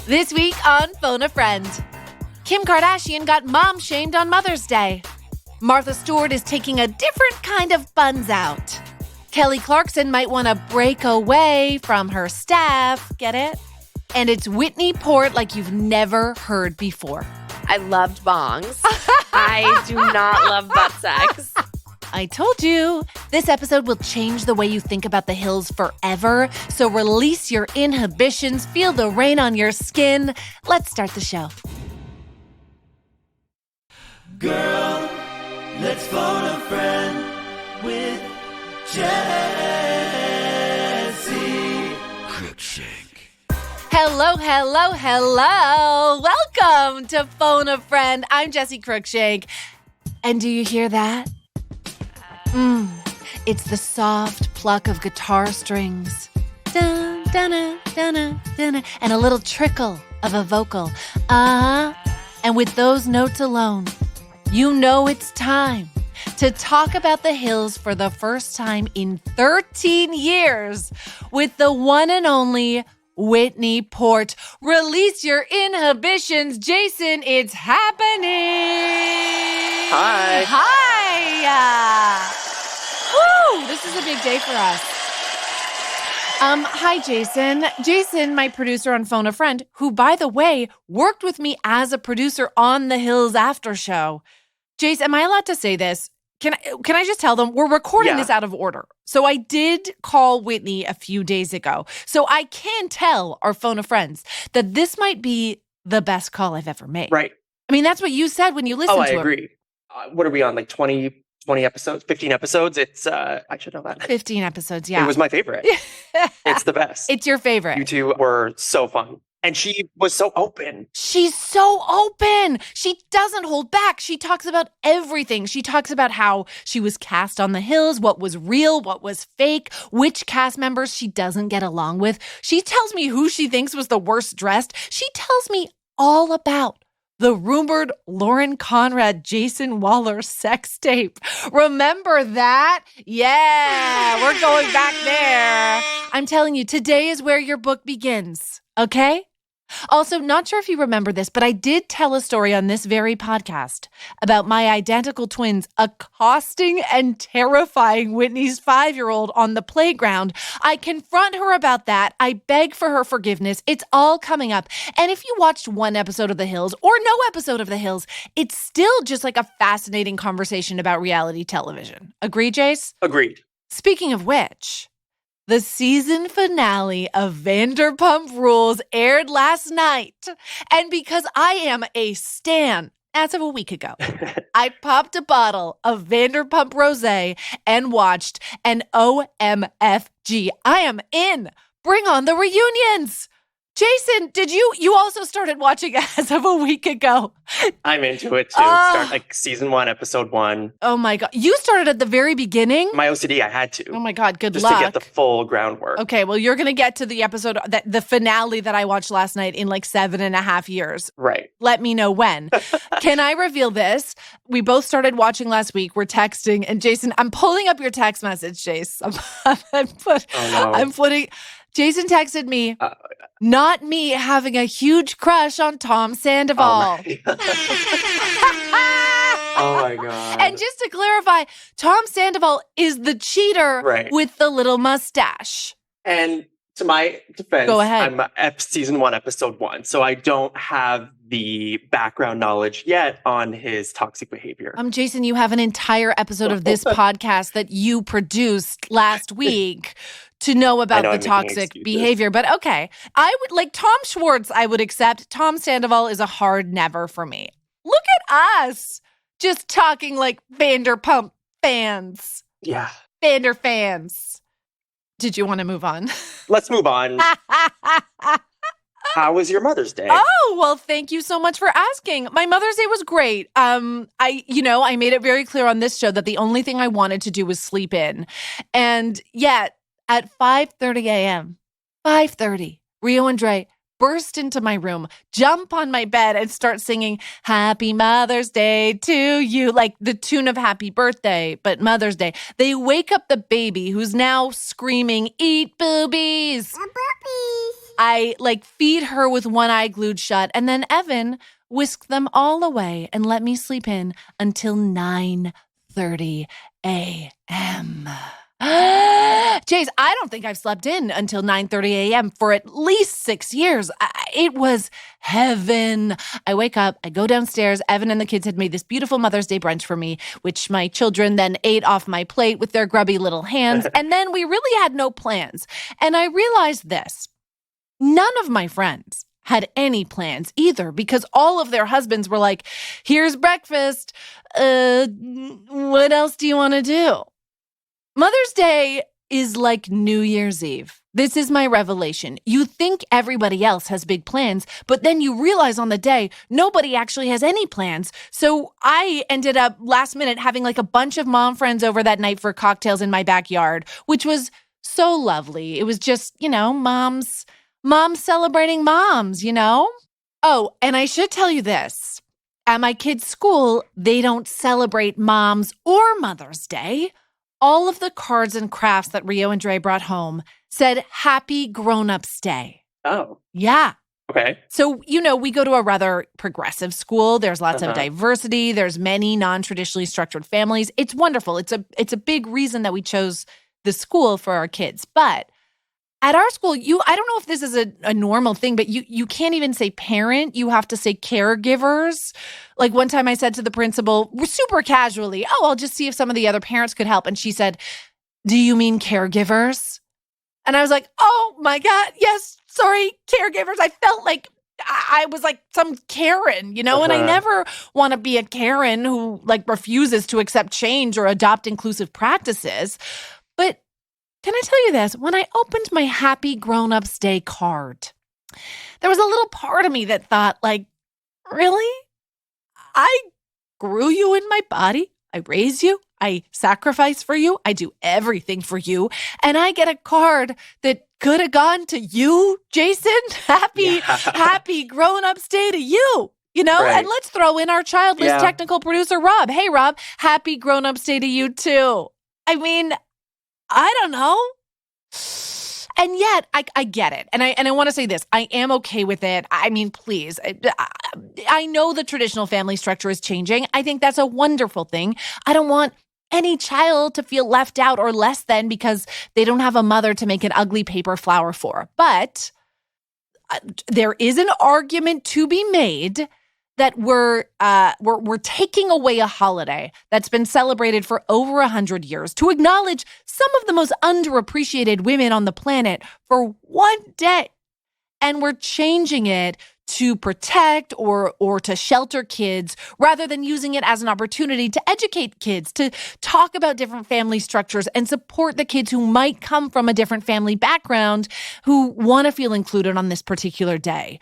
This week on Phone a Friend, Kim Kardashian got mom-shamed on Mother's Day. Martha Stewart is taking a different kind of buns out. Kelly Clarkson might want to break away from her staff, get it? And it's Whitney Port like you've never heard before. I loved bongs. I do not love butt sex. I told you, this episode will change the way you think about the hills forever. So release your inhibitions, feel the rain on your skin. Let's start the show. Girl, let's phone a friend with Jessi Crookshank. Hello, hello, hello. Welcome to Phone a Friend. I'm Jessi Crookshank. And do you hear that? It's the soft pluck of guitar strings. Dun, dun, dun, dun, dun, and a little trickle of a vocal. And with those notes alone, you know it's time to talk about the hills for the first time in 13 years with the one and only Whitney Port. Release your inhibitions, Jason. It's happening. Hi. Hi. Woo! This is a big day for us. Hi, Jason. Jason, my producer on Phone a Friend, who, by the way, worked with me as a producer on The Hills After Show. Jason, am I allowed to say this? Can I just tell them we're recording this out of order? So I did call Whitney a few days ago. So I can tell our Phone a Friends that this might be the best call I've ever made. Right. I mean, that's what you said when you listened to it. I agree. What are we on, like 20 episodes? 15 episodes? It's, I should know that. 15 episodes, yeah. It was my favorite. It's the best. It's your favorite. You two were so fun. And she was so open. She's so open. She doesn't hold back. She talks about everything. She talks about how she was cast on The Hills, what was real, what was fake, which cast members she doesn't get along with. She tells me who she thinks was the worst dressed. She tells me all about the rumored Lauren Conrad, Jason Waller sex tape. Remember that? Yeah, we're going back there. I'm telling you, today is where your book begins, okay? Also, not sure if you remember this, but I did tell a story on this very podcast about my identical twins accosting and terrifying Whitney's 5-year-old on the playground. I confront her about that. I beg for her forgiveness. It's all coming up. And if you watched one episode of The Hills or no episode of The Hills, it's still just like a fascinating conversation about reality television. Agree, Jace? Agreed. Speaking of which, the season finale of Vanderpump Rules aired last night. And because I am a stan as of a week ago, I popped a bottle of Vanderpump Rosé and watched an OMFG. I am in. Bring on the reunions. Jason, did you also started watching as of a week ago? I'm into it too. Start like season 1, episode 1. Oh my God. You started at the very beginning? My OCD, I had to. Oh my God, good just luck. Just to get the full groundwork. Okay, well, you're going to get to the episode, the finale that I watched last night in like 7.5 years. Right. Let me know when. Can I reveal this? We both started watching last week. We're texting. And Jason, I'm pulling up your text message, Jace. I'm putting... Jason texted me, not me having a huge crush on Tom Sandoval. Oh my God. And just to clarify, Tom Sandoval is the cheater with the little mustache. And to my defense, go ahead. I'm season 1, episode 1, so I don't have the background knowledge yet on his toxic behavior. Jason, you have an entire episode of this podcast that you produced last week to know about the toxic behavior. But okay, I would like Tom Schwartz, I would accept. Tom Sandoval is a hard never for me. Look at us just talking like Vanderpump fans. Yeah. Vander fans. Did you want to move on? Let's move on. How was your Mother's Day? Oh, well, thank you so much for asking. My Mother's Day was great. I made it very clear on this show that the only thing I wanted to do was sleep in. And yet, at 5:30 a.m., 5:30, Rio and Dre burst into my room, jump on my bed, and start singing Happy Mother's Day to you, like the tune of Happy Birthday, but Mother's Day. They wake up the baby who's now screaming, eat boobies. Boobies. I like feed her with one eye glued shut, and then Evan whisked them all away and let me sleep in until 9:30 a.m. Jace, I don't think I've slept in until 9:30 a.m. for at least 6 years. It was heaven. I wake up, I go downstairs. Evan and the kids had made this beautiful Mother's Day brunch for me, which my children then ate off my plate with their grubby little hands. And then we really had no plans. And I realized this. None of my friends had any plans either, because all of their husbands were like, here's breakfast. What else do you want to do? Mother's Day is like New Year's Eve. This is my revelation. You think everybody else has big plans, but then you realize on the day, nobody actually has any plans. So I ended up last minute having like a bunch of mom friends over that night for cocktails in my backyard, which was so lovely. It was just, moms celebrating moms, Oh, and I should tell you this. At my kids' school, they don't celebrate Moms or Mother's Day. All of the cards and crafts that Rio and Dre brought home said Happy Grown-Ups Day. Oh. Yeah. Okay. So, we go to a rather progressive school. There's lots of diversity. There's many non-traditionally structured families. It's wonderful. It's a big reason that we chose the school for our kids. But at our school, I don't know if this is a normal thing, but you can't even say parent. You have to say caregivers. Like one time I said to the principal, super casually, I'll just see if some of the other parents could help. And she said, do you mean caregivers? And I was like, oh my God, yes, sorry, caregivers. I felt like I was like some Karen, and I never want to be a Karen who like refuses to accept change or adopt inclusive practices. But can I tell you this? When I opened my Happy Grown-Ups Day card, there was a little part of me that thought, like, really? I grew you in my body. I raise you. I sacrifice for you. I do everything for you. And I get a card that could have gone to you, Jason. Happy Grown-Ups Day to you. Right. And let's throw in our childless technical producer, Rob. Hey, Rob, Happy Grown-Ups Day to you, too. I mean, I don't know. And yet, I get it. And I want to say this. I am okay with it. I mean, please. I know the traditional family structure is changing. I think that's a wonderful thing. I don't want any child to feel left out or less than because they don't have a mother to make an ugly paper flower for. But there is an argument to be made that we're taking away a holiday that's been celebrated for over 100 years to acknowledge some of the most underappreciated women on the planet for one day. And we're changing it to protect or to shelter kids rather than using it as an opportunity to educate kids, to talk about different family structures and support the kids who might come from a different family background who want to feel included on this particular day.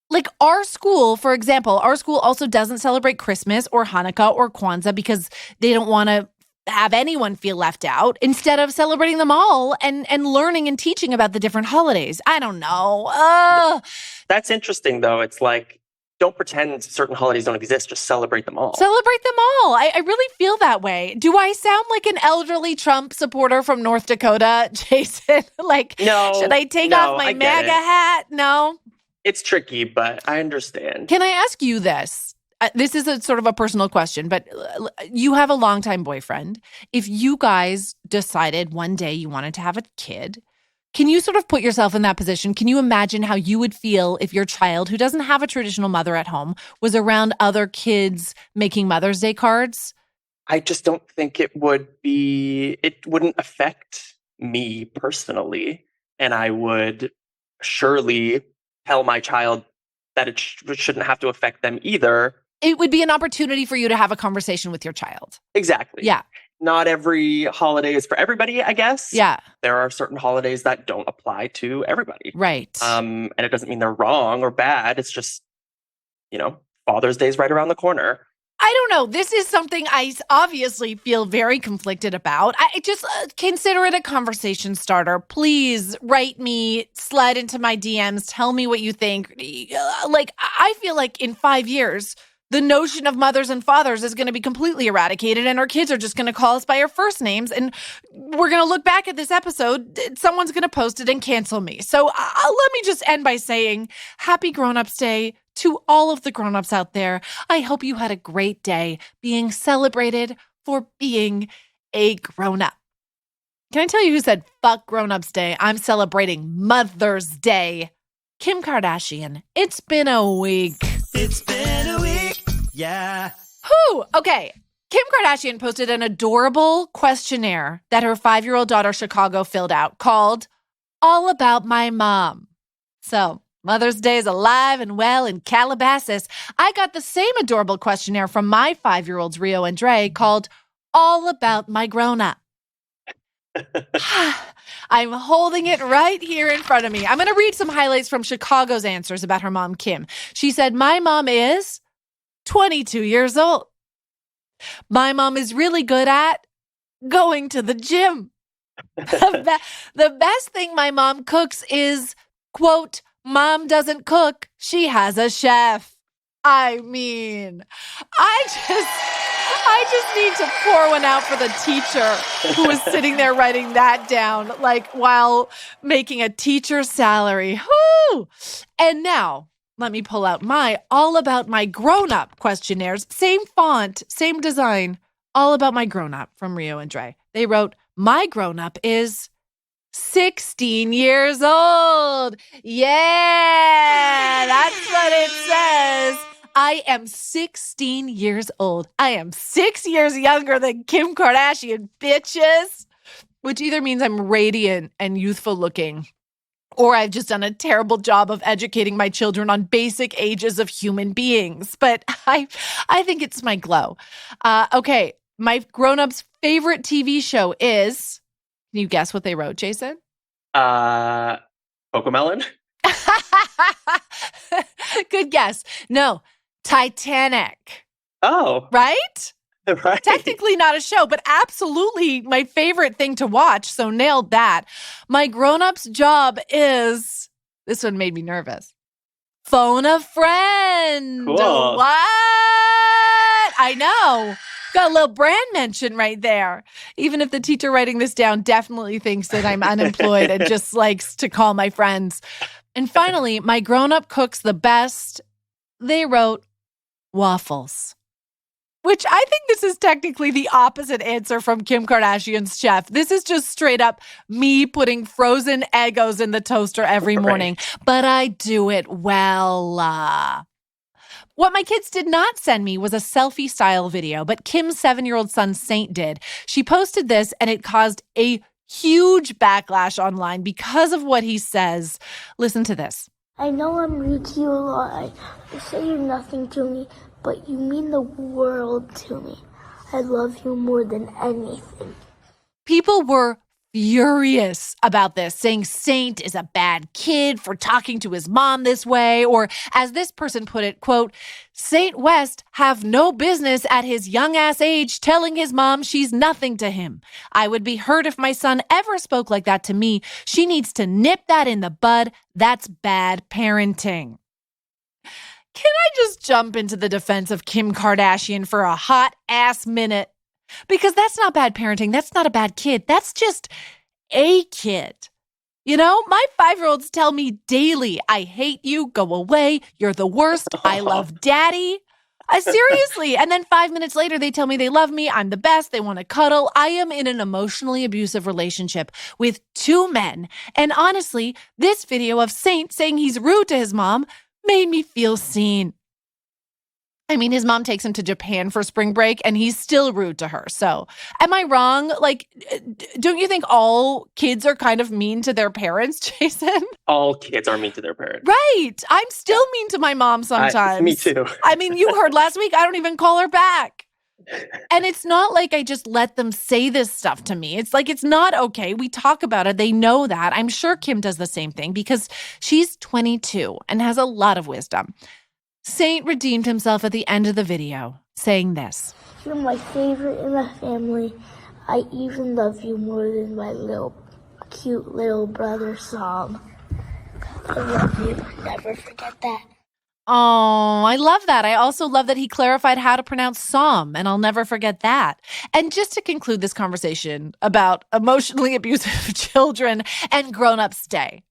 Like our school, for example, our school also doesn't celebrate Christmas or Hanukkah or Kwanzaa because they don't want to have anyone feel left out instead of celebrating them all and learning and teaching about the different holidays. I don't know. That's interesting, though. It's like, don't pretend certain holidays don't exist. Just celebrate them all. Celebrate them all. I really feel that way. Do I sound like an elderly Trump supporter from North Dakota, Jason? No. Should I take off my MAGA hat? No. It's tricky, but I understand. Can I ask you this? This is a sort of a personal question, but you have a longtime boyfriend. If you guys decided one day you wanted to have a kid, can you sort of put yourself in that position? Can you imagine how you would feel if your child, who doesn't have a traditional mother at home, was around other kids making Mother's Day cards? I just don't think it wouldn't affect me personally. And I would surely tell my child that it shouldn't have to affect them either. It would be an opportunity for you to have a conversation with your child. Exactly. Yeah. Not every holiday is for everybody, I guess. Yeah. There are certain holidays that don't apply to everybody. Right. And it doesn't mean they're wrong or bad. It's just, Father's Day is right around the corner. I don't know. This is something I obviously feel very conflicted about. I just consider it a conversation starter. Please write me, slide into my DMs, tell me what you think. I feel like in 5 years, the notion of mothers and fathers is going to be completely eradicated and our kids are just going to call us by our first names. And we're going to look back at this episode. Someone's going to post it and cancel me. So let me just end by saying happy Grown-Ups Day to all of the grown-ups out there. I hope you had a great day being celebrated for being a grown-up. Can I tell you who said fuck Grown-Ups Day? I'm celebrating Mother's Day. Kim Kardashian. It's been a week. It's been a week, yeah. Whew, okay. Kim Kardashian posted an adorable questionnaire that her 5-year-old daughter Chicago filled out called All About My Mom. So, Mother's Day is alive and well in Calabasas. I got the same adorable questionnaire from my 5-year-olds Rio and Dre called All About My Grown-Up. I'm holding it right here in front of me. I'm going to read some highlights from Chicago's answers about her mom, Kim. She said, my mom is 22 years old. My mom is really good at going to the gym. The best thing my mom cooks is, quote, mom doesn't cook, she has a chef. I mean, I just need to pour one out for the teacher who was sitting there writing that down, like while making a teacher's salary. Whoo! And now, let me pull out my All About My Grown-Up questionnaires. Same font, same design. All About My Grown-Up from Rio and Dre. They wrote, my grown-up is 16 years old. Yeah, that's what it says. I am 16 years old. I am 6 years younger than Kim Kardashian, bitches. Which either means I'm radiant and youthful looking, or I've just done a terrible job of educating my children on basic ages of human beings. But I think it's my glow. Okay, my grown-ups' favorite TV show is, can you guess what they wrote, Jason? Cocomelon? Good guess. No, Titanic. Oh. Right? Right. Technically not a show, but absolutely my favorite thing to watch. So nailed that. My grown-up's job is, this one made me nervous, phone a friend. Cool. What? I know. Got a little brand mention right there. Even if the teacher writing this down definitely thinks that I'm unemployed and just likes to call my friends. And finally, my grown-up cooks the best. They wrote waffles. Which I think this is technically the opposite answer from Kim Kardashian's chef. This is just straight up me putting frozen Eggos in the toaster every morning. Right. But I do it well. What my kids did not send me was a selfie-style video, but Kim's 7-year-old son, Saint, did. She posted this, and it caused a huge backlash online because of what he says. Listen to this. I know I'm rude to you a lot. I say you're nothing to me, but you mean the world to me. I love you more than anything. People were furious about this, saying Saint is a bad kid for talking to his mom this way, or as this person put it, quote, Saint West have no business at his young ass age telling his mom she's nothing to him. I would be hurt if my son ever spoke like that to me. She needs to nip that in the bud. That's bad parenting. Can I just jump into the defense of Kim Kardashian for a hot ass minute? Because that's not bad parenting. That's not a bad kid. That's just a kid. You know, my 5-year-olds tell me daily, I hate you, go away, you're the worst, I love daddy. Seriously. And then 5 minutes later, they tell me they love me, I'm the best, they want to cuddle. I am in an emotionally abusive relationship with 2 men. And honestly, this video of Saint saying he's rude to his mom made me feel seen. I mean, his mom takes him to Japan for spring break and he's still rude to her. So am I wrong? Like, don't you think all kids are kind of mean to their parents, Jason? All kids are mean to their parents. Right. I'm still mean to my mom sometimes. Me too. I mean, you heard last week, I don't even call her back. And it's not like I just let them say this stuff to me. It's like, it's not okay. We talk about it. They know that. I'm sure Kim does the same thing because she's 22 and has a lot of wisdom. Saint redeemed himself at the end of the video, saying this. You're my favorite in the family. I even love you more than my cute little brother, Sam. I love you. Never forget that. Oh, I love that. I also love that he clarified how to pronounce Psalm, and I'll never forget that. And just to conclude this conversation about emotionally abusive children and grown-ups day.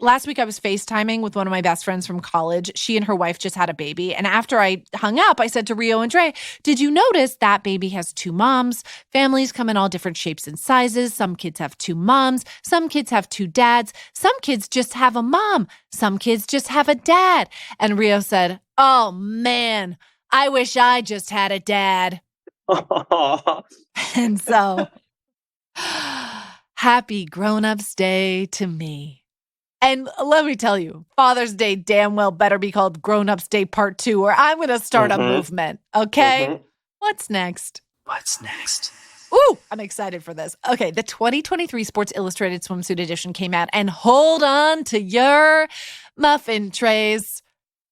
Last week, I was FaceTiming with one of my best friends from college. She and her wife just had a baby. And after I hung up, I said to Rio and Dre, did you notice that baby has 2 moms? Families come in all different shapes and sizes. Some kids have 2 moms. Some kids have 2 dads. Some kids just have a mom. Some kids just have a dad. And Rio said, oh, man, I wish I just had a dad. And so, happy grown-ups day to me. And let me tell you, Father's Day damn well better be called Grown-Ups Day Part 2, or I'm going to start a movement, okay? What's next? What's next? Ooh, I'm excited for this. Okay, the 2023 Sports Illustrated Swimsuit Edition came out, and hold on to your muffin trays,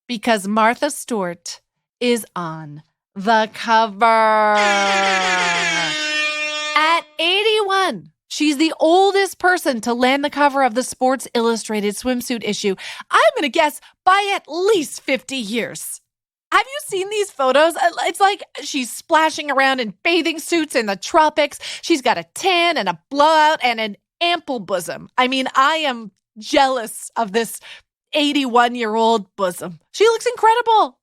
because Martha Stewart is on the cover. At 81. She's the oldest person to land the cover of the Sports Illustrated swimsuit issue. I'm going to guess by at least 50 years. Have you seen these photos? It's like she's splashing around in bathing suits in the tropics. She's got a tan and a blowout and an ample bosom. I mean, I am jealous of this 81-year-old bosom. She looks incredible.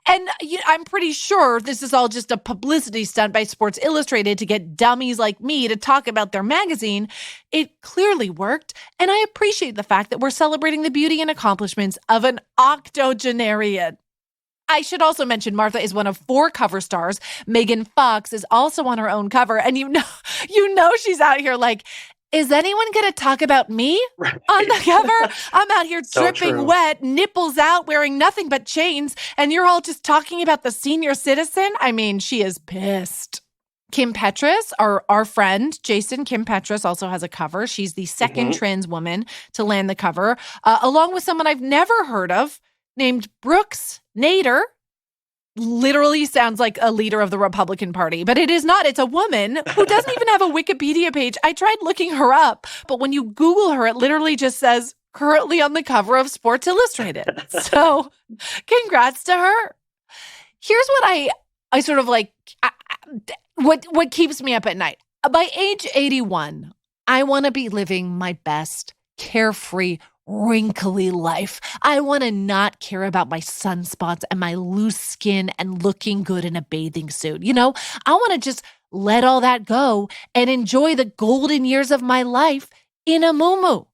And I'm pretty sure this is all just a publicity stunt by Sports Illustrated to get dummies like me to talk about their magazine. It clearly worked, and I appreciate the fact that we're celebrating the beauty and accomplishments of an octogenarian. I should also mention Martha is one of 4 cover stars. Megan Fox is also on her own cover, and you know she's out here like, is anyone going to talk about me on the cover? I'm out here dripping wet, nipples out, wearing nothing but chains, and you're all just talking about the senior citizen? I mean, she is pissed. Kim Petras, our friend, Jason Kim Petras, also has a cover. She's the second trans woman to land the cover, along with someone I've never heard of named Brooks Nader. Literally sounds like a leader of the Republican Party, but it is not. It's a woman who doesn't even have a Wikipedia page. I tried looking her up, but when you Google her, it literally just says currently on the cover of Sports Illustrated. So congrats to her. Here's what I sort of like, what keeps me up at night. By age 81, I want to be living my best, carefree, wrinkly life. I want to not care about my sunspots and my loose skin and looking good in a bathing suit. You know, I want to just let all that go and enjoy the golden years of my life in a muumuu.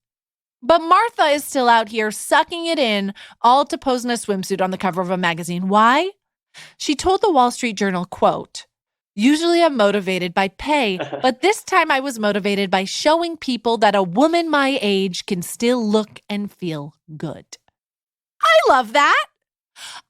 But Martha is still out here sucking it in, all to pose in a swimsuit on the cover of a magazine. Why? She told the Wall Street Journal, quote, usually I'm motivated by pay, but this time I was motivated by showing people that a woman my age can still look and feel good. I love that.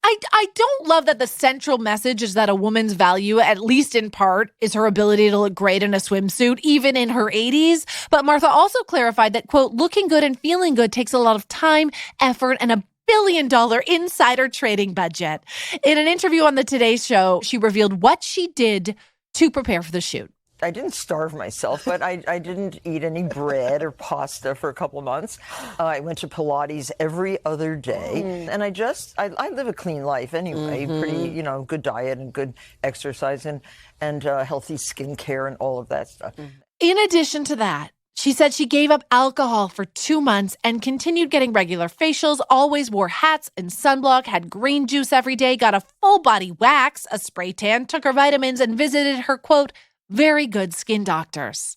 I don't love that the central message is that a woman's value, at least in part, is her ability to look great in a swimsuit, even in her 80s. But Martha also clarified that, quote, looking good and feeling good takes a lot of time, effort, and $1 billion insider trading budget. In an interview on the Today Show, she revealed what she did to prepare for the shoot. I didn't starve myself, but I didn't eat any bread or pasta for a couple of months. I went to Pilates every other day, and I live a clean life anyway. Pretty, good diet and good exercise and healthy skincare and all of that stuff. In addition to that, she said she gave up alcohol for 2 months and continued getting regular facials, always wore hats and sunblock, had green juice every day, got a full body wax, a spray tan, took her vitamins, and visited her, quote, very good skin doctors.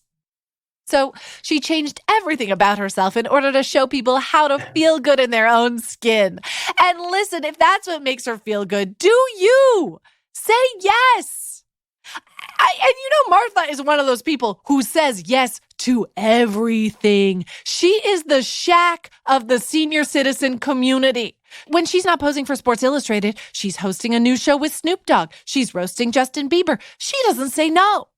So she changed everything about herself in order to show people how to feel good in their own skin. And listen, if that's what makes her feel good, do you? Say yes. Martha is one of those people who says yes to everything. She is the Shaq of the senior citizen community. When she's not posing for Sports Illustrated, she's hosting a new show with Snoop Dogg. She's roasting Justin Bieber. She doesn't say no.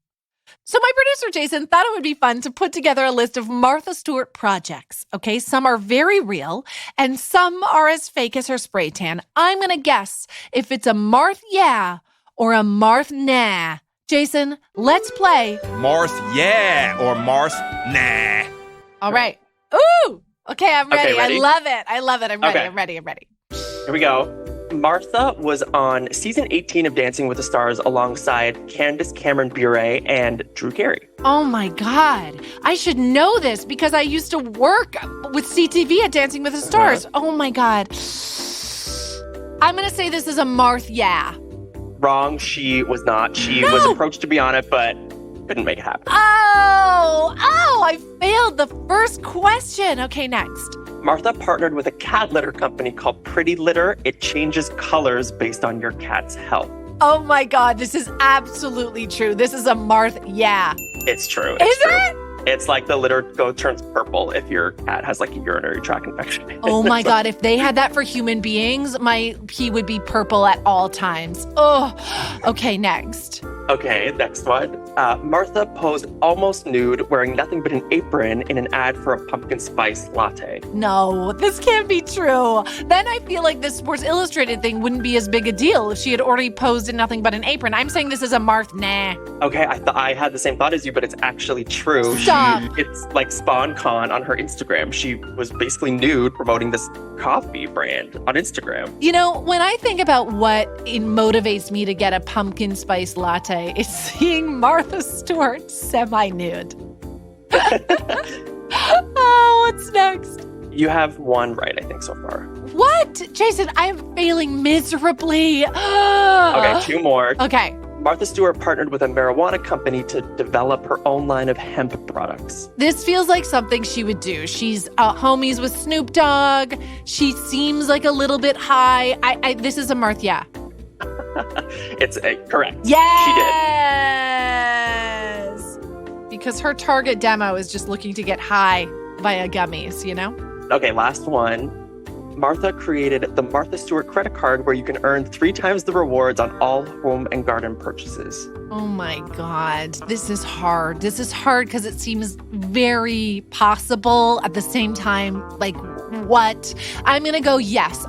So my producer, Jason, thought it would be fun to put together a list of Martha Stewart projects. Okay, some are very real, and some are as fake as her spray tan. I'm going to guess if it's a Marth yeah or a Marth nah. Jason, let's play. Marth yeah or Marth nah. All right. Ooh! Okay, I'm ready. Okay, ready? I love it. I'm ready. Okay. I'm ready. Here we go. Martha was on season 18 of Dancing with the Stars alongside Candace Cameron Bure and Drew Carey. Oh my God. I should know this because I used to work with CTV at Dancing with the Stars. Oh my God. I'm going to say this is a Marth, yeah. Wrong, she was not. She was approached to be on it, but couldn't make it happen. Oh, I failed the first question. Okay, next. Martha partnered with a cat litter company called Pretty Litter. It changes colors based on your cat's health. Oh my God, this is absolutely true. This is a Marth, yeah. It's true. Is it? It's like the litter turns purple if your cat has like a urinary tract infection. Oh my God, if they had that for human beings, my pee would be purple at all times. Oh, okay, next. Okay, next one. Martha posed almost nude wearing nothing but an apron in an ad for a pumpkin spice latte. No, this can't be true. Then I feel like this Sports Illustrated thing wouldn't be as big a deal if she had already posed in nothing but an apron. I'm saying this is a Marth, nah. Okay, I had the same thought as you, but it's actually true. Stop. It's like SpawnCon on her Instagram. She was basically nude promoting this coffee brand on Instagram. You know, when I think about what motivates me to get a pumpkin spice latte, it's seeing Martha Stewart semi-nude. Oh, what's next? You have one right, I think, so far. What? Jason, I'm failing miserably. Okay, two more. Okay. Martha Stewart partnered with a marijuana company to develop her own line of hemp products. This feels like something she would do. She's homies with Snoop Dogg. She seems like a little bit high. This is a Marth, yeah. It's correct. Yes! She did. Because her target demo is just looking to get high via gummies, you know? Okay, last one. Martha created the Martha Stewart credit card where you can earn 3 times the rewards on all home and garden purchases. Oh my God. This is hard. This is hard because it seems very possible at the same time. Like, what? I'm going to go yes.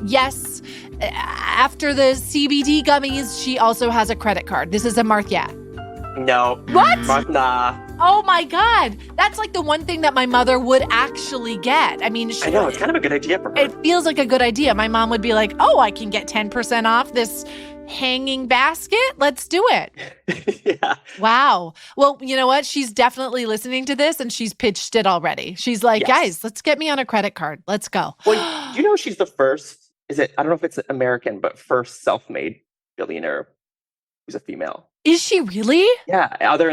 Yes. After the CBD gummies, she also has a credit card. This is a Marth, yeah. No. What? Marth, nah. Oh my God. That's like the one thing that my mother would actually get. I mean, I know, it's kind of a good idea for her. It feels like a good idea. My mom would be like, oh, I can get 10% off this hanging basket. Let's do it. Yeah. Wow. Well, you know what? She's definitely listening to this and she's pitched it already. She's like, guys, let's get me on a credit card. Let's go. Well, you know she's the first, I don't know if it's American, but first self-made billionaire who's a female. Is she really? Yeah, either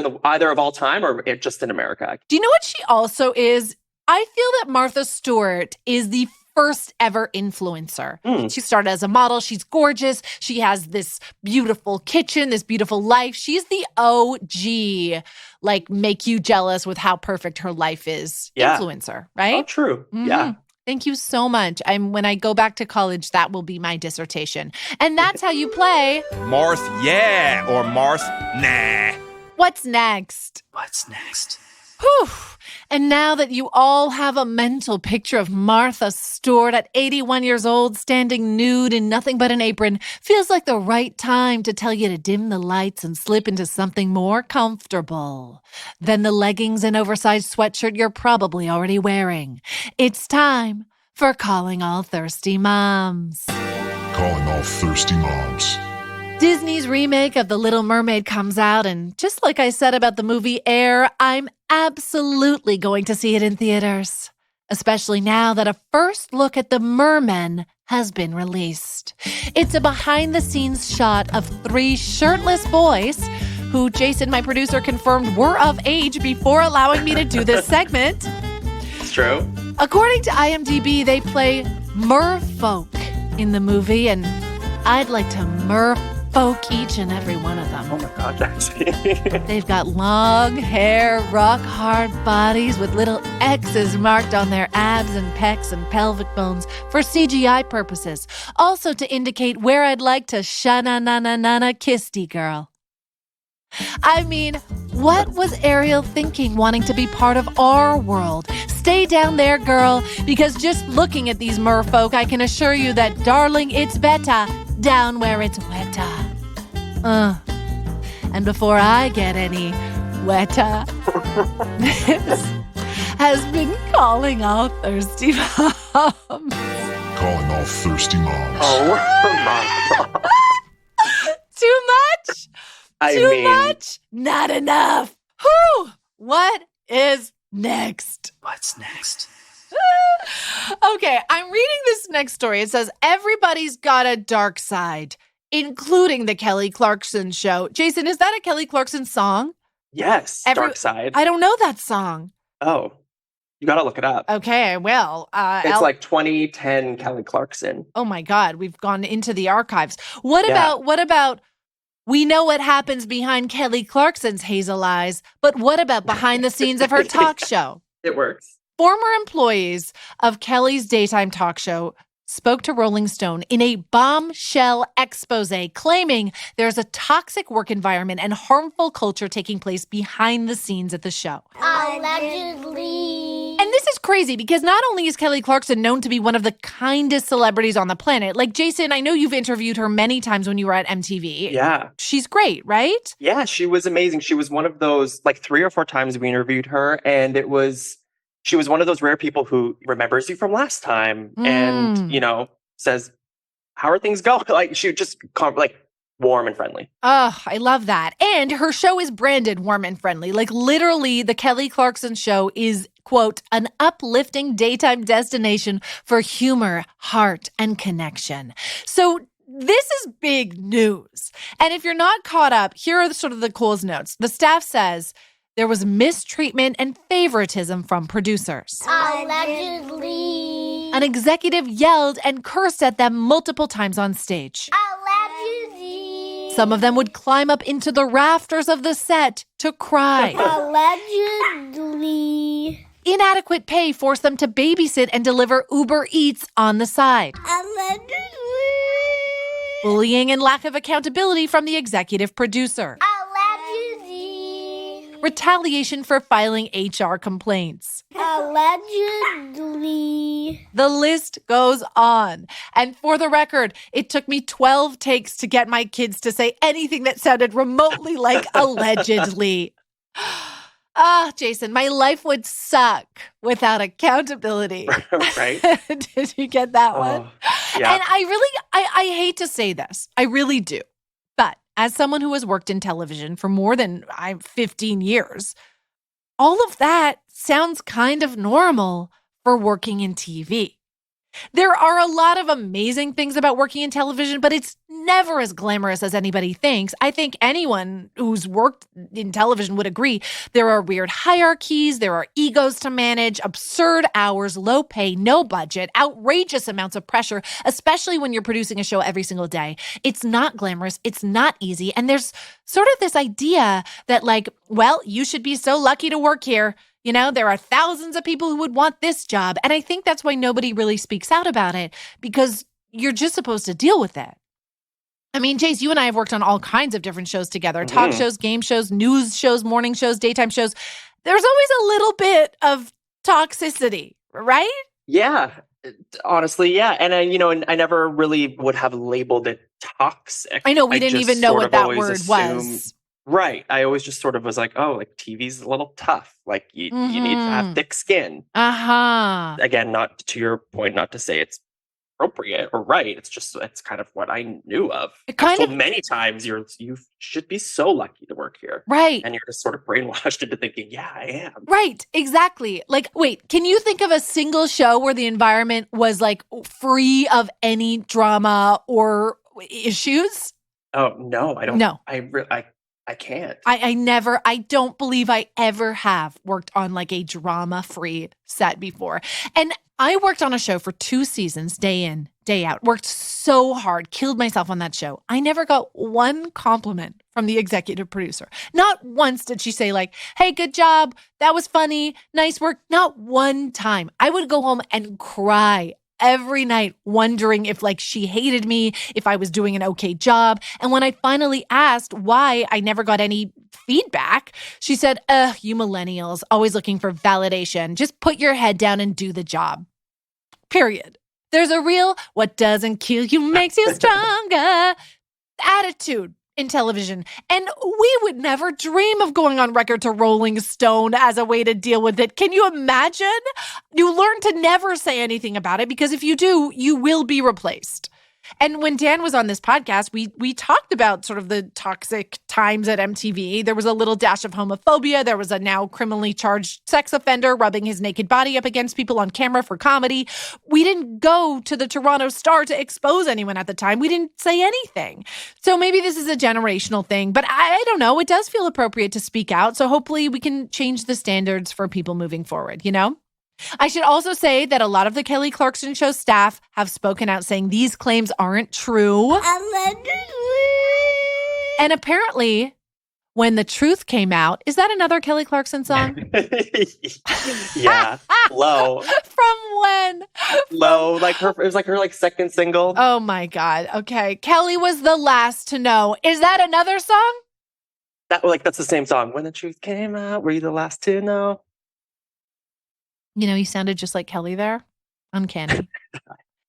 of all time or just in America. Do you know what she also is? I feel that Martha Stewart is the first ever influencer. She started as a model. She's gorgeous. She has this beautiful kitchen, this beautiful life. She's the OG, like, make you jealous with how perfect her life is influencer, right? Oh, true. Mm-hmm. Yeah. Thank you so much. When I go back to college, that will be my dissertation. And that's how you play Marth, yeah, or Marth, nah. What's Next? What's next? Whew. And now that you all have a mental picture of Martha Stewart at 81 years old, standing nude in nothing but an apron, feels like the right time to tell you to dim the lights and slip into something more comfortable than the leggings and oversized sweatshirt you're probably already wearing. It's time for Calling All Thirsty Moms. Calling all thirsty moms. Disney's remake of The Little Mermaid comes out, and just like I said about the movie Air, I'm absolutely going to see it in theaters, especially now that a first look at the mermen has been released. It's a behind-the-scenes shot of 3 shirtless boys who Jason, my producer, confirmed were of age before allowing me to do this segment. It's true. According to IMDb, they play MERFOK in the movie, and I'd like to MERFOK each and every one of them. Oh my God, that's They've got long hair, rock-hard bodies with little X's marked on their abs and pecs and pelvic bones for CGI purposes, also to indicate where I'd like to sha-na-na-na-na-na kissy girl. I mean, what was Ariel thinking wanting to be part of our world? Stay down there, girl, because just looking at these merfolk, I can assure you that, darling, it's better down where it's wetter. And before I get any wetter, this has been Calling All Thirsty Moms. Calling all thirsty moms. Oh, mom. Too much? I Too mean, much? Not enough. Whew. What is next? What's next? Okay, I'm reading this next story. It says, everybody's got a dark side, including the Kelly Clarkson Show. Jason, is that a Kelly Clarkson song? yes, Dark Side. I don't know that song. Oh, you gotta look it up. Okay, I will. It's like 2010 Kelly Clarkson. Oh my God, we've gone into the archives. What about, we know what happens behind Kelly Clarkson's hazel eyes, but what about behind the scenes of her talk show? It works. Former employees of Kelly's daytime talk show spoke to Rolling Stone in a bombshell expose claiming there's a toxic work environment and harmful culture taking place behind the scenes at the show. Allegedly. And this is crazy because not only is Kelly Clarkson known to be one of the kindest celebrities on the planet, like Jason, I know you've interviewed her many times when you were at MTV. Yeah. She's great, right? Yeah, she was amazing. She was one of those, like 3 or 4 times we interviewed her, and she was one of those rare people who remembers you from last time and, says, how are things going? Like, she just, warm and friendly. Oh, I love that. And her show is branded warm and friendly. Like, literally, the Kelly Clarkson Show is, quote, an uplifting daytime destination for humor, heart, and connection. So this is big news. And if you're not caught up, here are sort of the coolest notes. The staff says there was mistreatment and favoritism from producers. Allegedly. An executive yelled and cursed at them multiple times on stage. Allegedly. Some of them would climb up into the rafters of the set to cry. Allegedly. Inadequate pay forced them to babysit and deliver Uber Eats on the side. Allegedly. Bullying and lack of accountability from the executive producer. Allegedly. Retaliation for filing HR complaints. Allegedly. The list goes on. And for the record, it took me 12 takes to get my kids to say anything that sounded remotely like allegedly. Jason, my life would suck without accountability. Right? Did you get that one? Yeah. And I hate to say this. I really do. But as someone who has worked in television for more than 15 years, all of that sounds kind of normal for working in TV. There are a lot of amazing things about working in television, but it's never as glamorous as anybody thinks. I think anyone who's worked in television would agree. There are weird hierarchies, there are egos to manage, absurd hours, low pay, no budget, outrageous amounts of pressure, especially when you're producing a show every single day. It's not glamorous, it's not easy, and there's sort of this idea that you should be so lucky to work here. There are thousands of people who would want this job. And I think that's why nobody really speaks out about it, because you're just supposed to deal with it. I mean, Jace, you and I have worked on all kinds of different shows together, talk shows, game shows, news shows, morning shows, daytime shows. There's always a little bit of toxicity, right? Yeah, honestly, yeah. And I never really would have labeled it toxic. I know, we didn't even know what that word was. Right. I always just sort of was like, TV's a little tough. You need to have thick skin. Uh-huh. Again, not to your point, not to say it's appropriate or right. It's kind of what I knew of. Many times you should be so lucky to work here. Right. And you're just sort of brainwashed into thinking, yeah, I am. Right. Exactly. Wait, can you think of a single show where the environment was free of any drama or issues? Oh, no, I don't. No. I can't. I don't believe I ever have worked on a drama-free set before. And I worked on a show for 2 seasons, day in, day out, worked so hard, killed myself on that show. I never got one compliment from the executive producer. Not once did she say hey, good job. That was funny. Nice work. Not one time. I would go home and cry every night wondering if she hated me, if I was doing an okay job. And when I finally asked why I never got any feedback, she said, you millennials, always looking for validation. Just put your head down and do the job. Period. There's a real, what doesn't kill you makes you stronger attitude in television. And we would never dream of going on record to Rolling Stone as a way to deal with it. Can you imagine? You learn to never say anything about it because if you do, you will be replaced. And when Dan was on this podcast, we talked about sort of the toxic times at MTV. There was a little dash of homophobia. There was a now criminally charged sex offender rubbing his naked body up against people on camera for comedy. We didn't go to the Toronto Star to expose anyone at the time. We didn't say anything. So maybe this is a generational thing, but I don't know. It does feel appropriate to speak out. So hopefully we can change the standards for people moving forward, you know? I should also say that a lot of the Kelly Clarkson Show staff have spoken out saying these claims aren't true. And apparently, when the truth came out, is that another Kelly Clarkson song? Yeah. Low. From when? Low. Like it was like her second single. Oh my God. Okay. Kelly was the last to know. Is that another song? That's the same song. When the truth came out, were you the last to know? You know, you sounded just like Kelly there. Uncanny.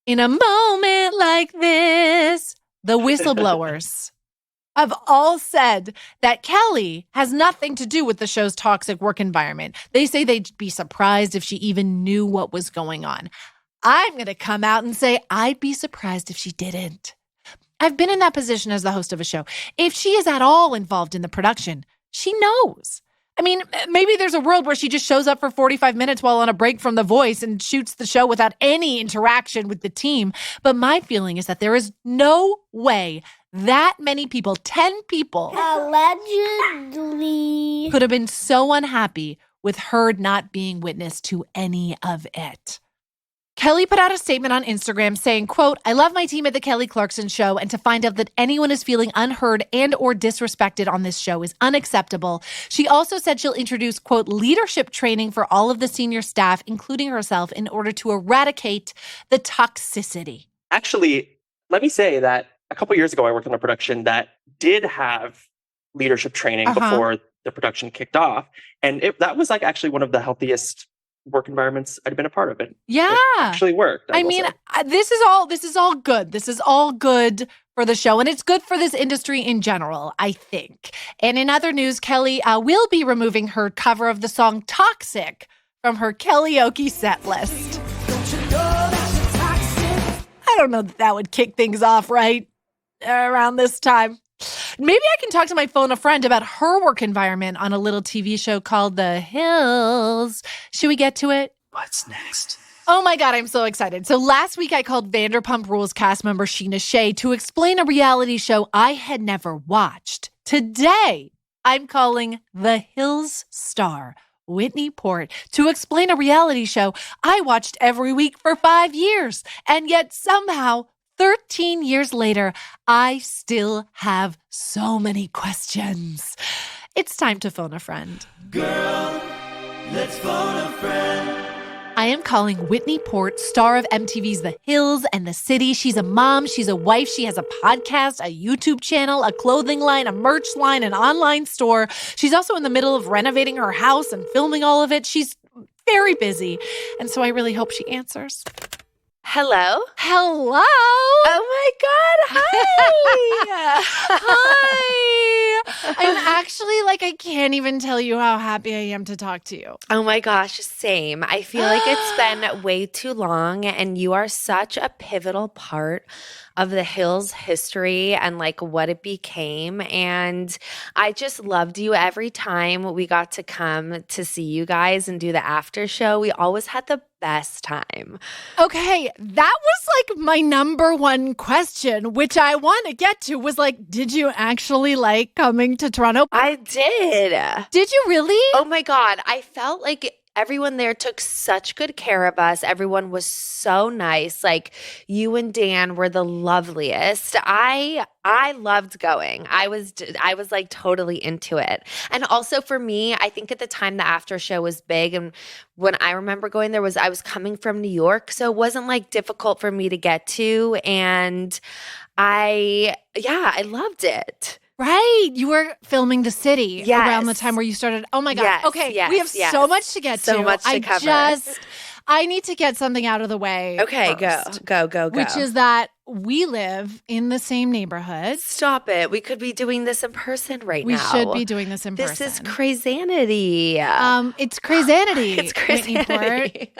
In a moment like this, the whistleblowers have all said that Kelly has nothing to do with the show's toxic work environment. They say they'd be surprised if she even knew what was going on. I'm going to come out and say I'd be surprised if she didn't. I've been in that position as the host of a show. If she is at all involved in the production, she knows. I mean, maybe there's a world where she just shows up for 45 minutes while on a break from The Voice and shoots the show without any interaction with the team. But my feeling is that there is no way that many people, 10 people, Allegedly, could have been so unhappy with her not being witness to any of it. Kelly put out a statement on Instagram saying, quote, I love my team at the Kelly Clarkson Show, and to find out that anyone is feeling unheard and or disrespected on this show is unacceptable. She also said she'll introduce, quote, leadership training for all of the senior staff, including herself, in order to eradicate the toxicity. Actually, let me say that a couple years ago, I worked on a production that did have leadership training before the production kicked off. And that was actually one of the healthiest work environments I'd been a part of. It actually worked. I mean, this is all good. This is all good for the show, and it's good for this industry in general, I think. And in other news, Kelly will be removing her cover of the song Toxic from her karaoke set list. I don't know that would kick things off right around this time. Maybe I can talk to my phone a friend about her work environment on a little TV show called The Hills. Should we get to it? What's next? Oh my God, I'm so excited. So last week I called Vanderpump Rules cast member Sheena Shea to explain a reality show I had never watched. Today, I'm calling The Hills star Whitney Port to explain a reality show I watched every week for 5 years. And yet somehow 13 years later, I still have so many questions. It's time to phone a friend. Girl, let's phone a friend. I am calling Whitney Port, star of MTV's The Hills and The City. She's a mom, she's a wife, she has a podcast, a YouTube channel, a clothing line, a merch line, an online store. She's also in the middle of renovating her house and filming all of it. She's very busy, and so I really hope she answers. Hello? Hello? Oh my God, hi! Hi! I'm actually I can't even tell you how happy I am to talk to you. Oh my gosh, same. I feel like it's been way too long, and you are such a pivotal part of the Hills history and what it became. And I just loved you every time we got to come to see you guys and do the after show. We always had the best time. Okay, that was my number one question, which I want to get to, was did you actually like coming to Toronto? I did. Did you really? Oh my God. I felt like everyone there took such good care of us. Everyone was so nice. You and Dan were the loveliest. I loved going. I was totally into it. And also for me, I think at the time the after show was big, and when I remember going there I was coming from New York, so it wasn't difficult for me to get to, and I loved it. Right. You were filming The City around the time where you started. Oh my God. Yes, okay. yes, we have so much to get to. So much to cover. I need to get something out of the way. Okay, first, go. Which is that we live in the same neighborhood. Stop it. We could be doing this in person right We now. should be doing this in This person. is crazanity. It's crazanity. It's Whitney Port. crazanity.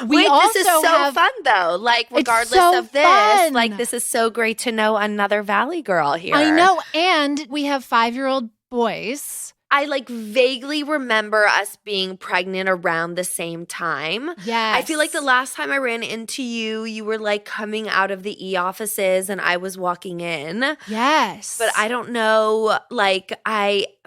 We Wait, also this is so have, fun though. Like regardless so of this, fun. like this is so great to know another Valley girl here. I know. And we have 5-year-old boys. I like vaguely remember us being pregnant around the same time. Yes. I feel like the last time I ran into you, you were like coming out of the offices and I was walking in. Yes. But I don't know, like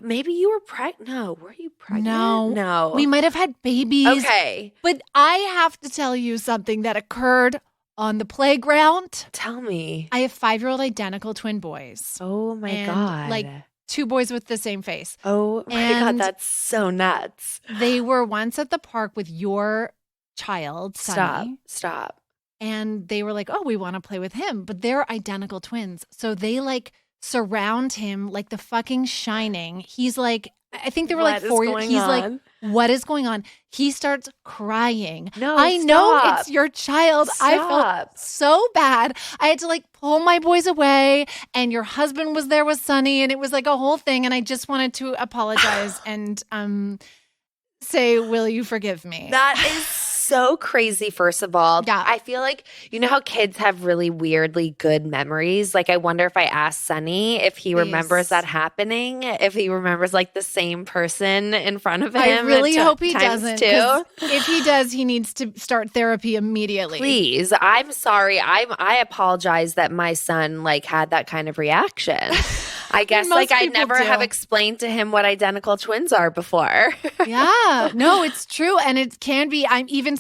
maybe you were pregnant. No, were you pregnant? No. We might have had babies. Okay. But I have to tell you something that occurred on the playground. Tell me. I have 5-year-old identical twin boys. Oh my And, God. like 2 boys with the same face. Oh my God, And that's so nuts. They were once at the park with your child, Sonny. Stop. And they were like, oh, we want to play with him. But they're identical twins. So they like surround him like the fucking Shining. He's like, I think they were like 4 years. He's like, what is going on? He starts crying. No, I know stop. it's your child. I felt Stop. so bad. I had to like pull my boys away, and your husband was there with Sonny, and it was like a whole thing. And I just wanted to apologize and say, will you forgive me? That is so crazy, first of all. Yeah. I feel like, you know how kids have really weirdly good memories? Like, I wonder if I asked Sonny if he remembers that happening, if he remembers like the same person in front of him. I really hope he times doesn't. two. 'Cause if he does, he needs to start therapy immediately. Please. I'm sorry. I apologize that my son like had that kind of reaction. I guess Most like I people never do. have explained to him what identical twins are before. Yeah, no, it's true. And it can be,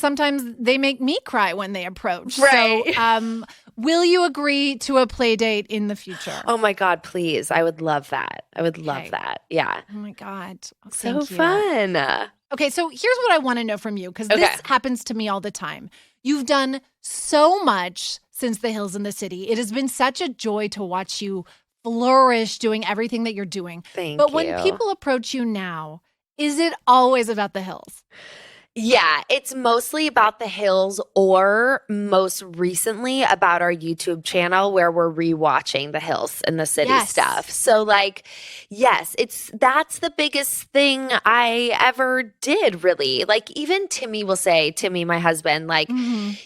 sometimes they make me cry when they approach. Right. So, will you agree to a play date in the future? Oh my God, please. I would love that. I would love Okay. that. Yeah. Oh my God. So Thank you. fun. Okay, so here's what I want to know from you, because Okay. this happens to me all the time. You've done so much since The Hills in the City. It has been such a joy to watch you flourish doing everything that you're doing. Thank But you. when people approach you now, is it always about The Hills? Yeah, it's mostly about The Hills, or most recently about our YouTube channel where we're rewatching The Hills and the City Yes. stuff. So like, yes, that's the biggest thing I ever did, really. Like even Timmy, my husband, like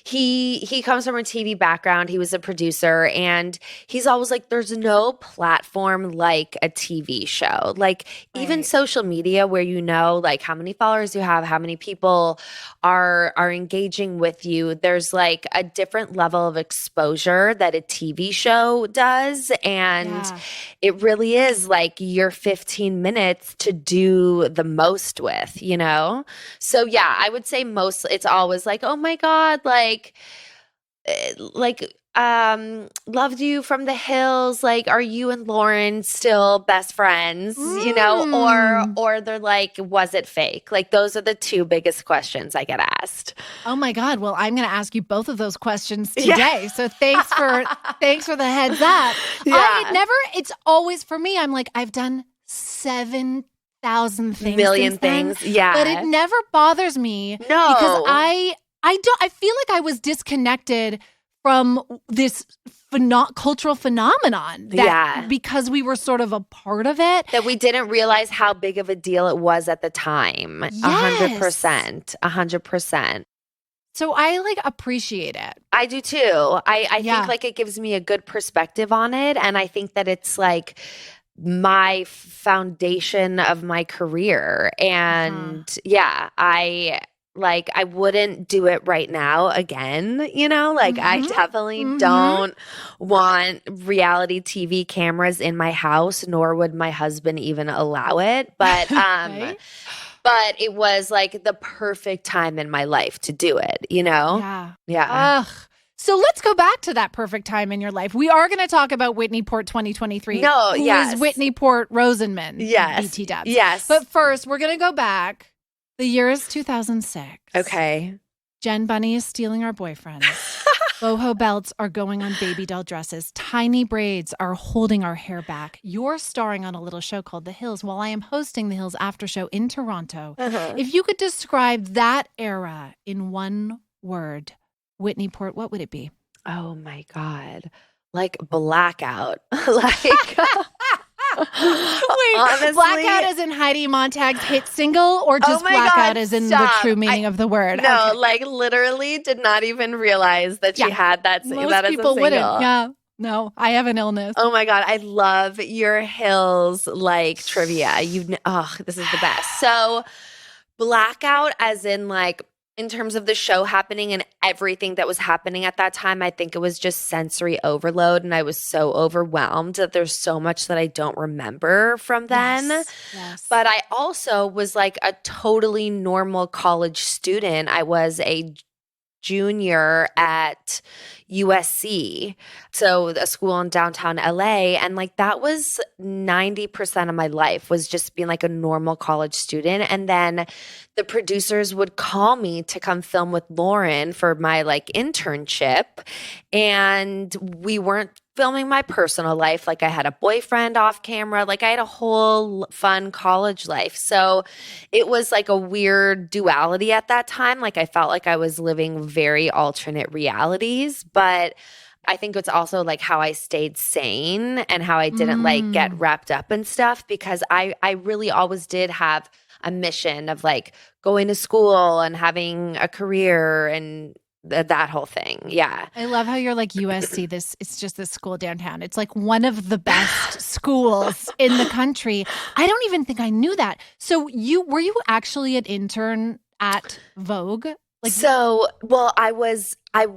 he comes from a TV background. He was a producer, and he's always like, there's no platform like a TV show. Like even Right. social media, where you know like how many followers you have, how many people are engaging with you. There's like a different level of exposure that a TV show does, and Yeah. it really is like your 15 minutes to do the most with, you know? So yeah, I would say it's always like, oh my God, like loved you from The Hills, like are you and Lauren still best friends, you know, or they're like, was it fake? Like those are the two biggest questions I get asked. Oh my God. Well, I'm going to ask you both of those questions today. So thanks for the heads up. Yeah. It's always for me, I'm like, I've done 7,000 things. Million since then, things. Yeah. But it never bothers me. No. Because I feel like I was disconnected from this cultural phenomenon. Because we were sort of a part of it. That we didn't realize how big of a deal it was at the time. 100%. 100%. So I like appreciate it. I do too. I think like it gives me a good perspective on it. And I think that it's like my foundation of my career. And I wouldn't do it right now again, you know? Like I definitely don't want reality TV cameras in my house, nor would my husband even allow it. But Right? but it was like the perfect time in my life to do it, you know? Yeah. Ugh. So let's go back to that perfect time in your life. We are going to talk about Whitney Port 2023. No, who yes. is Whitney Port Rosenman. Yes. BT dubs. Yes. But first, we're going to go back. The year is 2006. Okay. Jen Bunny is stealing our boyfriends. Boho belts are going on baby doll dresses. Tiny braids are holding our hair back. You're starring on a little show called The Hills while I am hosting The Hills After Show in Toronto. If you could describe that era in one word, Whitney Port, what would it be? Oh my God. Like blackout. Like Wait, honestly, blackout as in Heidi Montag's hit single, or just my blackout God, as in stop. the true meaning of the word? No, Okay. like literally did not even realize that she had that, Most that as a people single. wouldn't. Yeah. No, I have an illness. Oh my God, I love your Hills like trivia. This is the best. So blackout as in like in terms of the show happening and everything that was happening at that time, I think it was just sensory overload and I was so overwhelmed that there's so much that I don't remember from then. Yes. But I also was like a totally normal college student. I was a junior at USC, so a school in downtown LA, and like that was 90% of my life was just being like a normal college student. And then the producers would call me to come film with Lauren for my like internship, and we weren't filming my personal life. Like I had a boyfriend off camera. Like I had a whole fun college life. So it was like a weird duality at that time. Like I felt like I was living very alternate realities, but I think it's also like how I stayed sane and how I didn't like get wrapped up in stuff, because I really always did have a mission of like going to school and having a career and that whole thing. Yeah. I love how you're like USC. It's just this school downtown. It's like one of the best schools in the country. I don't even think I knew that. So were you actually an intern at Vogue? I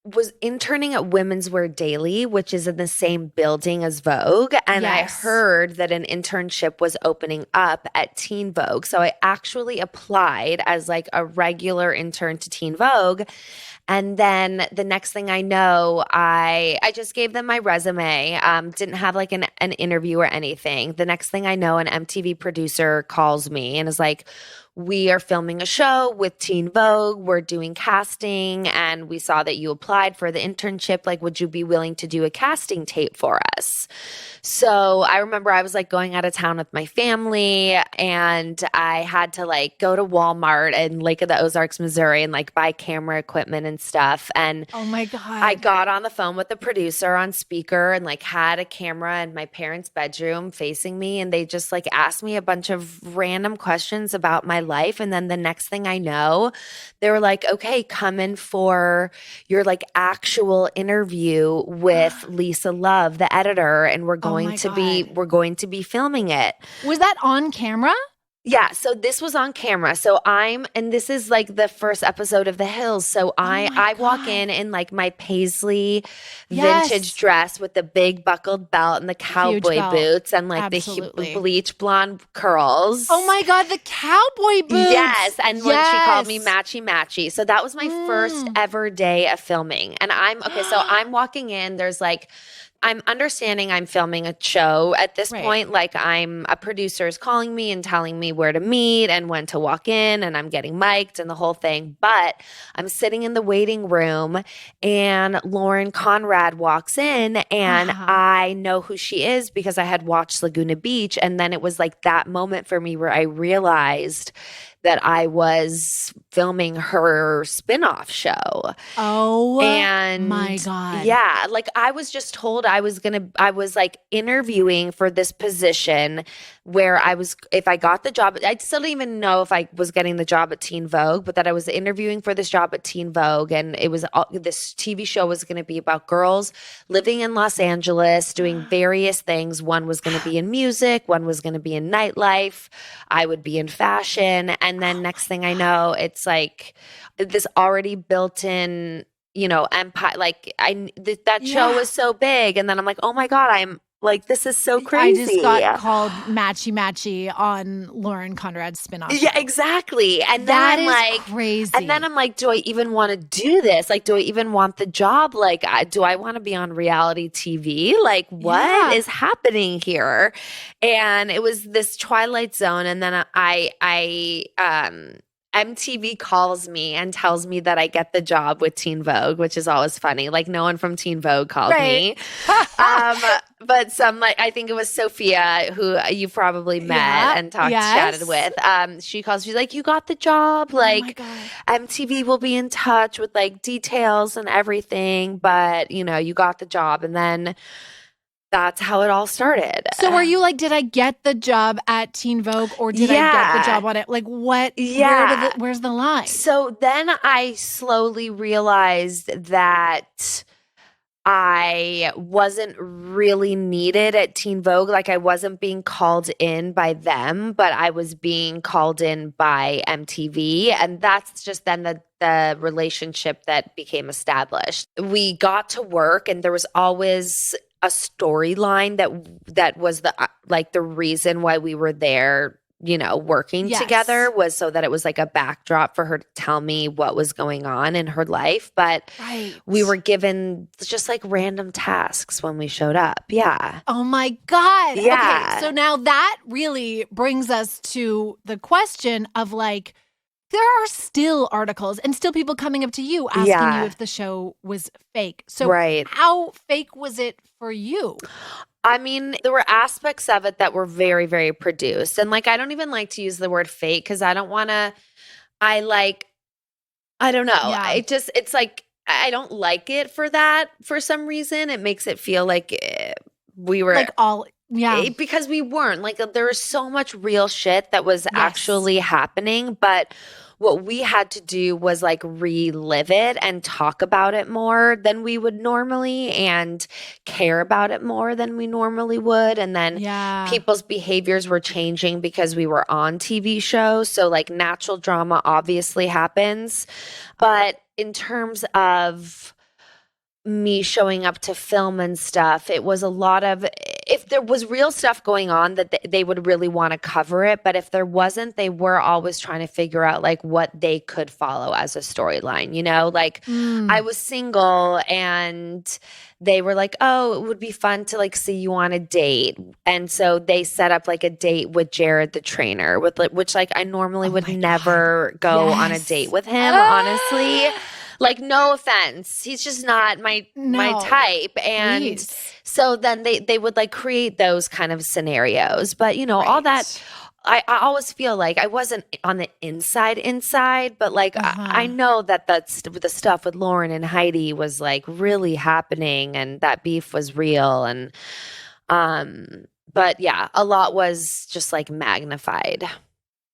was interning at Women's Wear Daily, which is in the same building as Vogue. And Yes. I heard that an internship was opening up at Teen Vogue. So I actually applied as like a regular intern to Teen Vogue. And then the next thing I know, I just gave them my resume, didn't have like an interview or anything. The next thing I know, an MTV producer calls me and is like, we are filming a show with Teen Vogue. We're doing casting and we saw that you applied for the internship. Like, would you be willing to do a casting tape for us? So I remember I was like going out of town with my family and I had to like go to Walmart in Lake of the Ozarks, Missouri and like buy camera equipment and stuff. And Oh my God. I got on the phone with the producer on speaker and like had a camera in my parents' bedroom facing me. And they just like asked me a bunch of random questions about my life. And then the next thing I know, they were like, okay, come in for your like actual interview with Lisa Love, the editor. And we're going my to be filming it. Was that on camera? Yeah, so this was on camera. So and this is like the first episode of The Hills. So I walk in like my paisley Yes. vintage dress with the big buckled belt and the cowboy belt. boots and like Absolutely. the bleach blonde curls. Oh my God, the cowboy boots. Yes, and when she called me Yes. matchy. So that was my first ever day of filming. And so I'm walking in, there's like I'm understanding I'm filming a show at this Right. point. Like a producer is calling me and telling me where to meet and when to walk in and I'm getting mic'd and the whole thing. But I'm sitting in the waiting room and Lauren Conrad walks in and I know who she is because I had watched Laguna Beach. And then it was like that moment for me where I realized that I was filming her spinoff show. Oh And my God. yeah, like I was just told I was like interviewing for this position where if I got the job, I still didn't even know if I was getting the job at Teen Vogue, but that I was interviewing for this job at Teen Vogue. And it was this TV show was going to be about girls living in Los Angeles, doing various things. One was going to be in music, one was going to be in nightlife. I would be in fashion. And then next thing I know, it's like this already built in, empire. Like that show was so big. And then I'm like, oh my God, I'm like, this is so crazy. I just got called matchy on Lauren Conrad's spinoff. Yeah, exactly. And That then I'm is like, crazy. And then I'm like, do I even want to do this? Like, do I even want the job? Like, do I want to be on reality TV? Like, what is happening here? And it was this Twilight Zone. And then I MTV calls me and tells me that I get the job with Teen Vogue, which is always funny. Like no one from Teen Vogue called me. But I think it was Sophia, who you probably met and chatted with. She calls, she's like, you got the job. Like MTV will be in touch with like details and everything, but you got the job. And then that's how it all started. So were you like, did I get the job at Teen Vogue or did I get the job on it? Like what? Yeah. Where's the line? So then I slowly realized that I wasn't really needed at Teen Vogue. Like I wasn't being called in by them, but I was being called in by MTV. And that's just then the relationship that became established. We got to work and there was always a storyline that was the reason why we were there, working together, was so that it was like a backdrop for her to tell me what was going on in her life. But we were given just like random tasks when we showed up. Yeah. Oh my God. Yeah. Okay, so now that really brings us to the question of like, there are still articles and still people coming up to you asking you if the show was fake. So how fake was it for you? I mean, there were aspects of it that were very, very produced. And like, I don't even like to use the word fake because I don't want to, I don't know. Yeah. It's like, I don't like it for that for some reason. It makes it feel like we were like all, because we weren't. Like there was so much real shit that was actually happening, but what we had to do was like relive it and talk about it more than we would normally and care about it more than we normally would. And then people's behaviors were changing because we were on TV shows. So like natural drama obviously happens. But in terms of me showing up to film and stuff, it was a lot of, if there was real stuff going on that they would really want to cover it, but if there wasn't, they were always trying to figure out like what they could follow as a storyline, like I was single and they were like, oh, it would be fun to like see you on a date. And so they set up like a date with Jared, the trainer, which like I normally would never go on a date with him, honestly. Like, no offense. He's just not my type. And so then they would like create those kind of scenarios. But, all that, I always feel like I wasn't on the inside, but like I know that the stuff with Lauren and Heidi was like really happening and that beef was real. And, but yeah, a lot was just like magnified.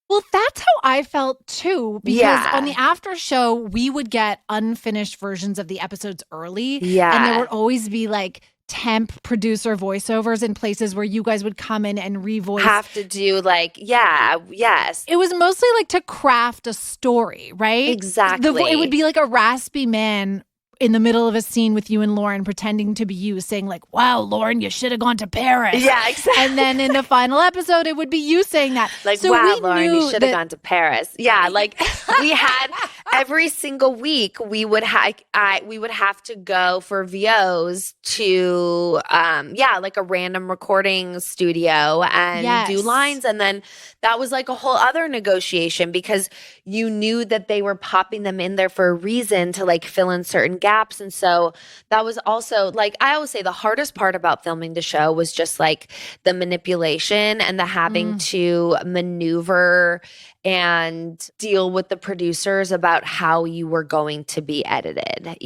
Well, that's how I felt too, because on the after show, we would get unfinished versions of the episodes early. Yeah. And there would always be like temp producer voiceovers in places where you guys would come in and revoice. Have to do like, yes. It was mostly like to craft a story, right? Exactly. It would be like a raspy man in the middle of a scene with you and Lauren pretending to be you saying like, wow, Lauren, you should have gone to Paris. Yeah, exactly. And then in the final episode, it would be you saying that. Like, so wow, Lauren, you should have gone to Paris. Yeah, like we had every single week we would have to go for VOs to like a random recording studio and do lines. And then that was like a whole other negotiation because you knew that they were popping them in there for a reason to like fill in certain gaps. And so that was also like, I always say the hardest part about filming the show was just like the manipulation and the having to maneuver and deal with the producers about how you were going to be edited,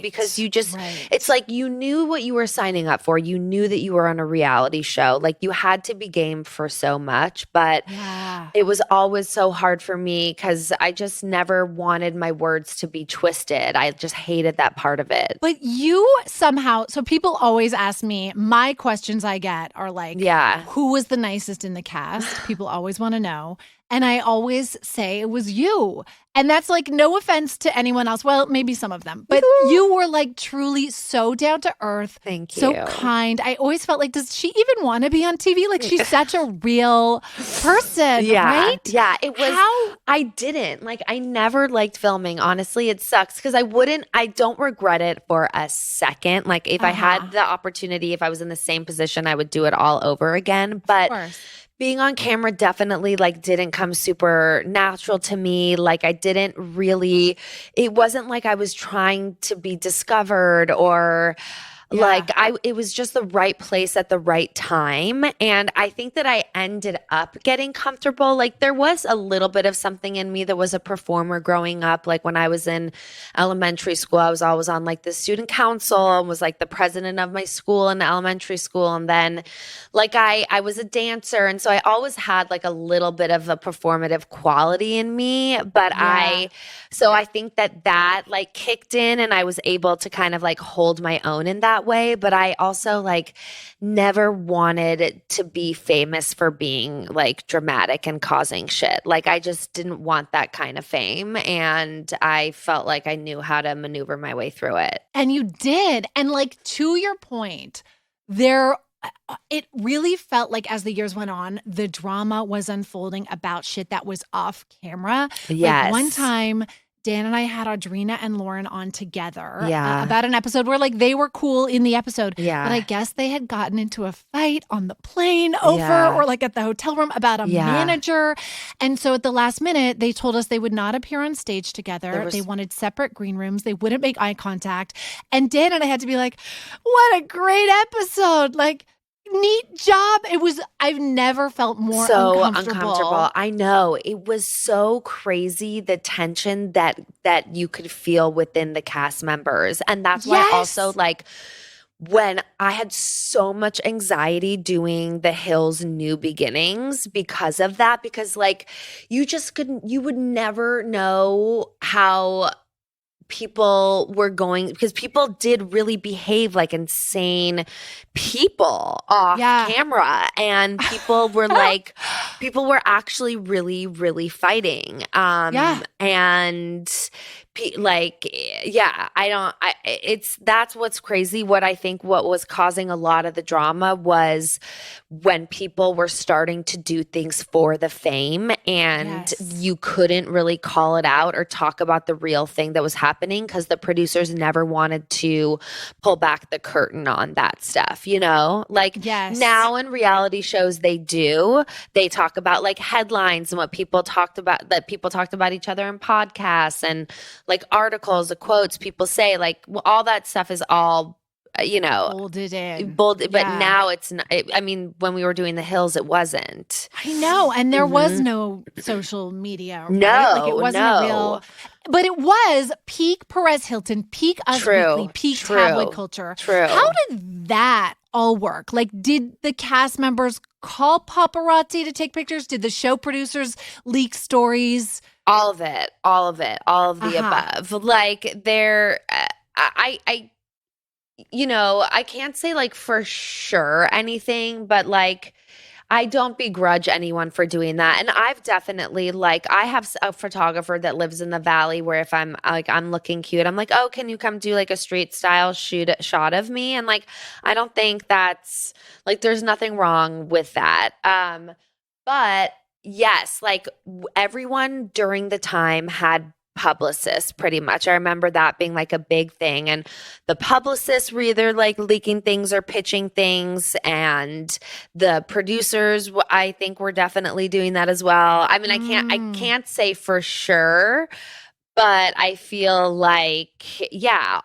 because you just, it's like you knew what you were signing up for. You knew that you were on a reality show. Like you had to be game for so much, but it was always so hard for me because I just never wanted my words to be twisted. I just hated that part of it. But you somehow, so people always ask me, my questions I get are like, who was the nicest in the cast? People always want to know. And I always say it was you. And that's like no offense to anyone else. Well, maybe some of them. But you were like truly so down to earth. Thank you. So kind. I always felt like, does she even want to be on TV? Like she's such a real person, right? Yeah, it was. I didn't. Like I never liked filming. Honestly, it sucks because I don't regret it for a second. Like if I had the opportunity, if I was in the same position, I would do it all over again. But being on camera definitely like didn't come super natural to me. Like I didn't really, it wasn't like I was trying to be discovered or like it was just the right place at the right time. And I think that I ended up getting comfortable. Like there was a little bit of something in me that was a performer growing up. Like when I was in elementary school, I was always on like the student council and was like the president of my school in elementary school. And then like I was a dancer. And so I always had like a little bit of a performative quality in me. But so I think that like kicked in and I was able to kind of like hold my own in that way. But I also like never wanted to be famous for being like dramatic and causing shit. Like I just didn't want that kind of fame. And I felt like I knew how to maneuver my way through it. And you did. And like to your point, it really felt like as the years went on, the drama was unfolding about shit that was off camera. Yes. Like one time, Dan and I had Audrina and Lauren on together about an episode where like they were cool in the episode. Yeah. But I guess they had gotten into a fight on the plane over or like at the hotel room about a manager. And so at the last minute, they told us they would not appear on stage together. They wanted separate green rooms. They wouldn't make eye contact. And Dan and I had to be like, what a great episode. Like, neat job. I've never felt more uncomfortable. I know. It was so crazy, the tension that you could feel within the cast members. And that's why also like when I had so much anxiety doing The Hills New Beginnings because of that, because like you would never know how people were going, because people did really behave like insane people off camera, and people were like, people were actually really, really fighting. And that's what's crazy. What I think what was causing a lot of the drama was when people were starting to do things for the fame, and you couldn't really call it out or talk about the real thing that was happening because the producers never wanted to pull back the curtain on that stuff, you know? Like now in reality shows, they talk about like headlines and what people talked about, that people talked about each other in podcasts and like articles, the quotes people say, like all that stuff is all, you know, bolded in. But now it's not. I mean, when we were doing The Hills, it wasn't. I know, and there was no social media. Right? No, like it wasn't a real. But it was peak Perez Hilton, peak Us Weekly, peak tabloid culture. True. How did that all work? Like, did the cast members call paparazzi to take pictures? Did the show producers leak stories? All of it, all of the above. Like you know, I can't say like for sure anything, but like I don't begrudge anyone for doing that. And I've definitely like, I have a photographer that lives in the Valley where if I'm like, I'm looking cute, I'm like, oh, can you come do like a street style shot of me? And like, I don't think that's like, there's nothing wrong with that. But yes, like everyone during the time had publicists pretty much. I remember that being like a big thing, and the publicists were either like leaking things or pitching things, and the producers I think were definitely doing that as well. I mean, I can't say for sure, but I feel like,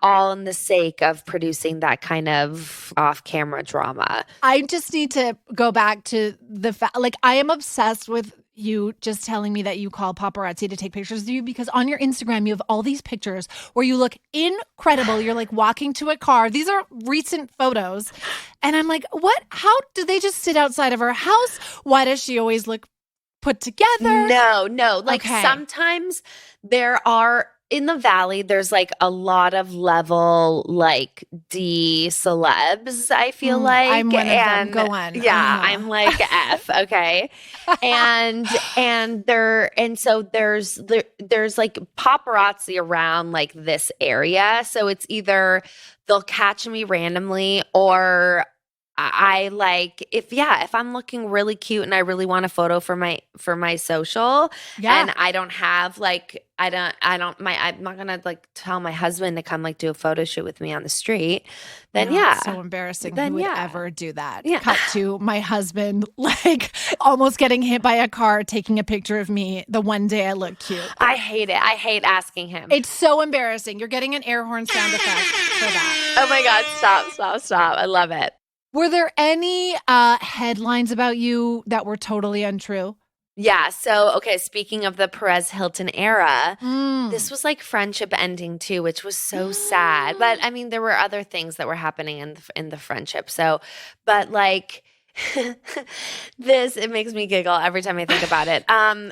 all in the sake of producing that kind of off-camera drama. I just need to go back to the fact, like, I am obsessed with you just telling me that you call paparazzi to take pictures of you, because on your Instagram, you have all these pictures where you look incredible. You're like walking to a car. These are recent photos. And I'm like, what? How do they just sit outside of her house? Why does she always look put together? No. Like sometimes there are in the Valley, there's like a lot of level like D celebs, I feel like. I'm one of them. Go on. Yeah, I'm like F, okay. and so there's like paparazzi around like this area. So it's either they'll catch me randomly or I like if I'm looking really cute and I really want a photo for my social and I don't have like I'm not gonna like tell my husband to come like do a photo shoot with me on the street. Then it's so embarrassing. Then who would ever do that? Yeah. Cut to my husband like almost getting hit by a car, taking a picture of me the one day I look cute. I hate it. I hate asking him. It's so embarrassing. You're getting an air horn sound effect for that. Oh my God! Stop! I love it. Were there any headlines about you that were totally untrue? Yeah. So, okay, speaking of the Perez Hilton era, this was like friendship ending too, which was so sad. But I mean, there were other things that were happening in the friendship. So, but like it makes me giggle every time I think about it.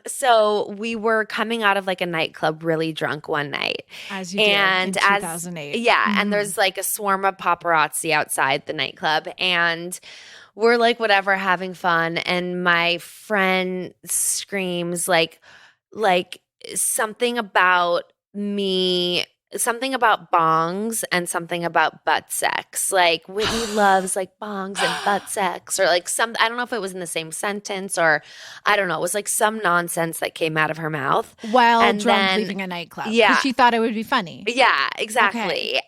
So we were coming out of like a nightclub really drunk one night. As you did in 2008. And there's like a swarm of paparazzi outside the nightclub and we're like whatever having fun and my friend screams like something about me, something about bongs and something about butt sex. Like Whitney loves like bongs and butt sex or like I don't know if it was in the same sentence or I don't know. It was like some nonsense that came out of her mouth. While drunk leaving a nightclub. Yeah. Because she thought it would be funny. Yeah, exactly. Okay.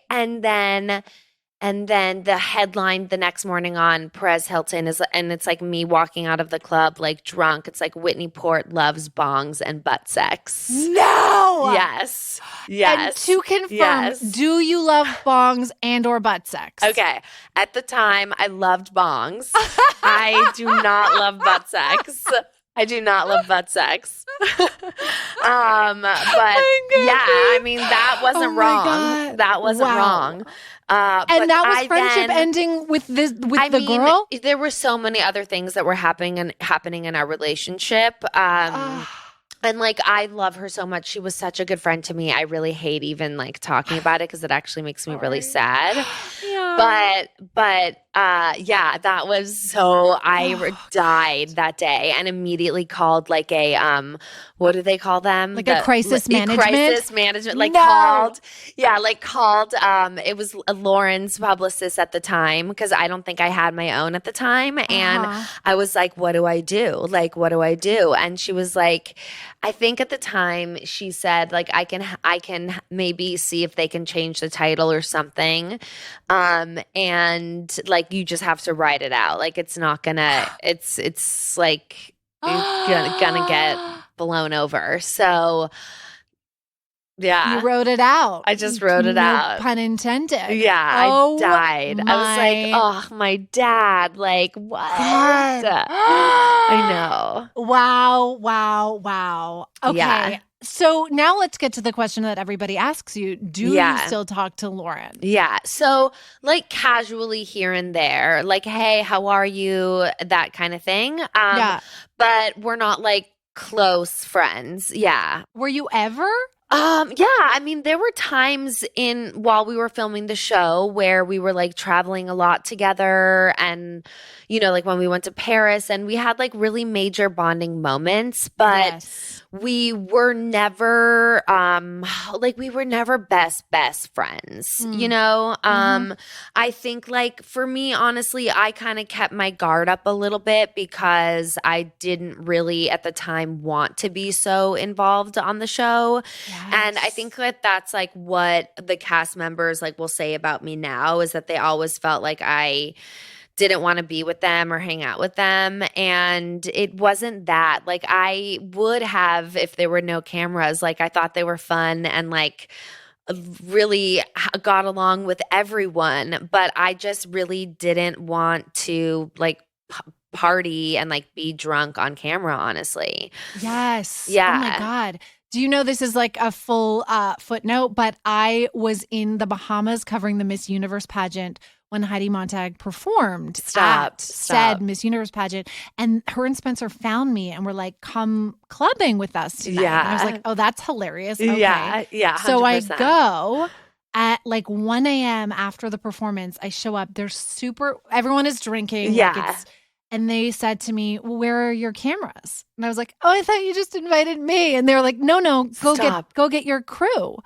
And then the headline the next morning on Perez Hilton and it's like me walking out of the club like drunk. It's like Whitney Port loves bongs and butt sex. No! Yes. And to confirm, do you love bongs and or butt sex? Okay. At the time, I loved bongs. I do not love butt sex. I do not love butt sex. But I mean, that wasn't wrong. God. That wasn't wrong. And that was friendship ending with the girl? There were so many other things that were happening in our relationship. And like, I love her so much. She was such a good friend to me. I really hate even like talking about it because it actually makes me really sad. Yeah. But that was so I died that day and immediately called like a what do they call them? Like a crisis management? Crisis management. Like called it was Lauren's publicist at the time because I don't think I had my own at the time. And I was like, what do I do? Like, what do I do? And she was like, I think at the time she said like I can maybe see if they can change the title or something. And like you just have to write it out. Like it's not gonna it's like gonna get blown over. So yeah. You wrote it out. I just wrote it out. Pun intended. Yeah, I died. I was like, oh, my dad. Like, what? I know. Wow. Okay. Yeah. So now let's get to the question that everybody asks you. Do you still talk to Lauren? Yeah. So like casually here and there, like, hey, how are you? That kind of thing. But we're not like close friends. Yeah. Were you ever? I mean, there were times while we were filming the show where we were like traveling a lot together and, you know, like when we went to Paris and we had like really major bonding moments, but we were never, best friends, you know? I think like for me, honestly, I kind of kept my guard up a little bit because I didn't really at the time want to be so involved on the show. And I think that that's like what the cast members like will say about me now is that they always felt like I didn't want to be with them or hang out with them. And it wasn't that. Like I would have if there were no cameras. Like I thought they were fun and like really got along with everyone. But I just really didn't want to like party and like be drunk on camera, honestly. Yes. Yeah. Oh my God. Do you know this is like a full footnote, but I was in the Bahamas covering the Miss Universe pageant when Heidi Montag performed Stop. at said Miss Universe pageant. And her and Spencer found me and were like, come clubbing with us tonight. Yeah. And I was like, oh, that's hilarious. Okay. Yeah, 100%. So I go at like 1 a.m. after the performance. I show up. Everyone is drinking. Yeah. And they said to me, well, where are your cameras? And I was like, oh, I thought you just invited me. And they were like, no, go get your crew.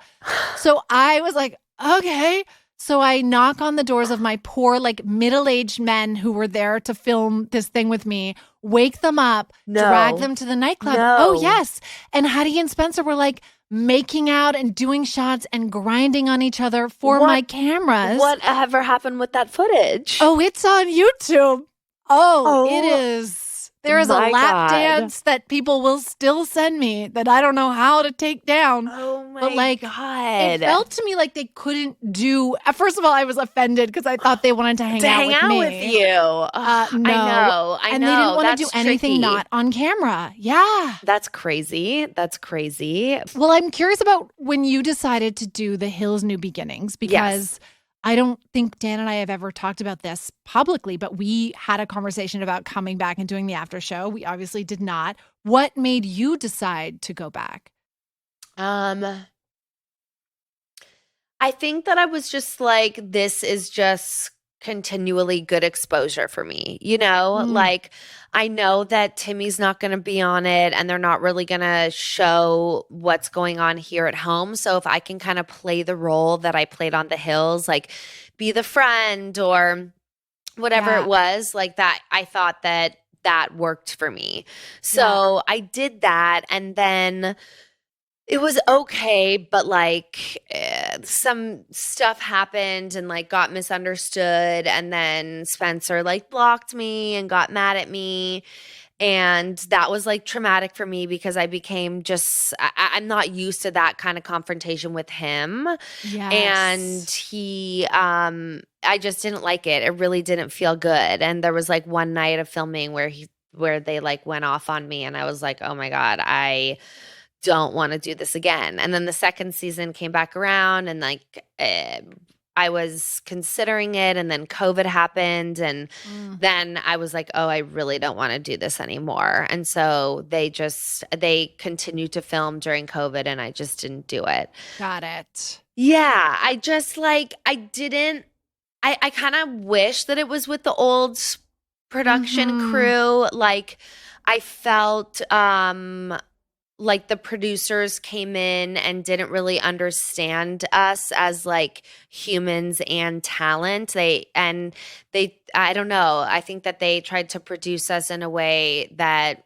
So I was like, okay. So I knock on the doors of my poor, like middle-aged men who were there to film this thing with me, wake them up, drag them to the nightclub. No. Oh, yes. And Heidi and Spencer were like making out and doing shots and grinding on each other for my cameras. Whatever happened with that footage? Oh, it's on YouTube. Oh, it is. There is a my lap God. dance that people will still send me that I don't know how to take down. Oh my But like, God. it felt to me like they couldn't do. First of all, I was offended because I thought they wanted to hang out with me. with you. No, I know. and they didn't want to do anything tricky. not on camera. Yeah. That's crazy. Well, I'm curious about when you decided to do the Hills New Beginnings because I don't think Dan and I have ever talked about this publicly, but we had a conversation about coming back and doing the after show. We obviously did not. What made you decide to go back? I think that I was just like, this is just continually good exposure for me. You know, like I know that Timmy's not going to be on it and they're not really going to show what's going on here at home. So if I can kind of play the role that I played on the Hills, like be the friend or whatever it was, like that, I thought that worked for me. So I did that. And then it was okay, but like some stuff happened and like got misunderstood. And then Spencer like blocked me and got mad at me. And that was like traumatic for me because I became I'm not used to that kind of confrontation with him. Yes. And he, I just didn't like it. It really didn't feel good. And there was like one night of filming where they like went off on me and I was like, oh my God, I don't want to do this again. And then the second season came back around and like I was considering it and then COVID happened and then I was like, oh, I really don't want to do this anymore. And so they continued to film during COVID and I just didn't do it. Got it. Yeah. I just like, I kind of wish that it was with the old production crew. Like I felt like the producers came in and didn't really understand us as like humans and talent. I don't know. I think that they tried to produce us in a way that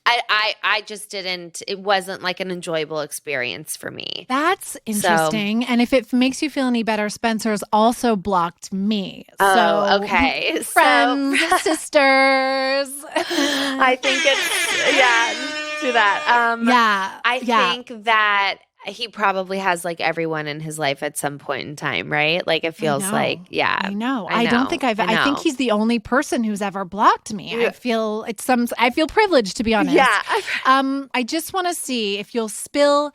I just didn't, it wasn't like an enjoyable experience for me. That's interesting. And if it makes you feel any better, Spencer's also blocked me. Oh, okay. Friends, sisters. I think it's, do that. I think that he probably has like everyone in his life at some point in time, right? Like it feels like, I know. I don't think I think he's the only person who's ever blocked me. I feel privileged, to be honest. Yeah. I just want to see if you'll spill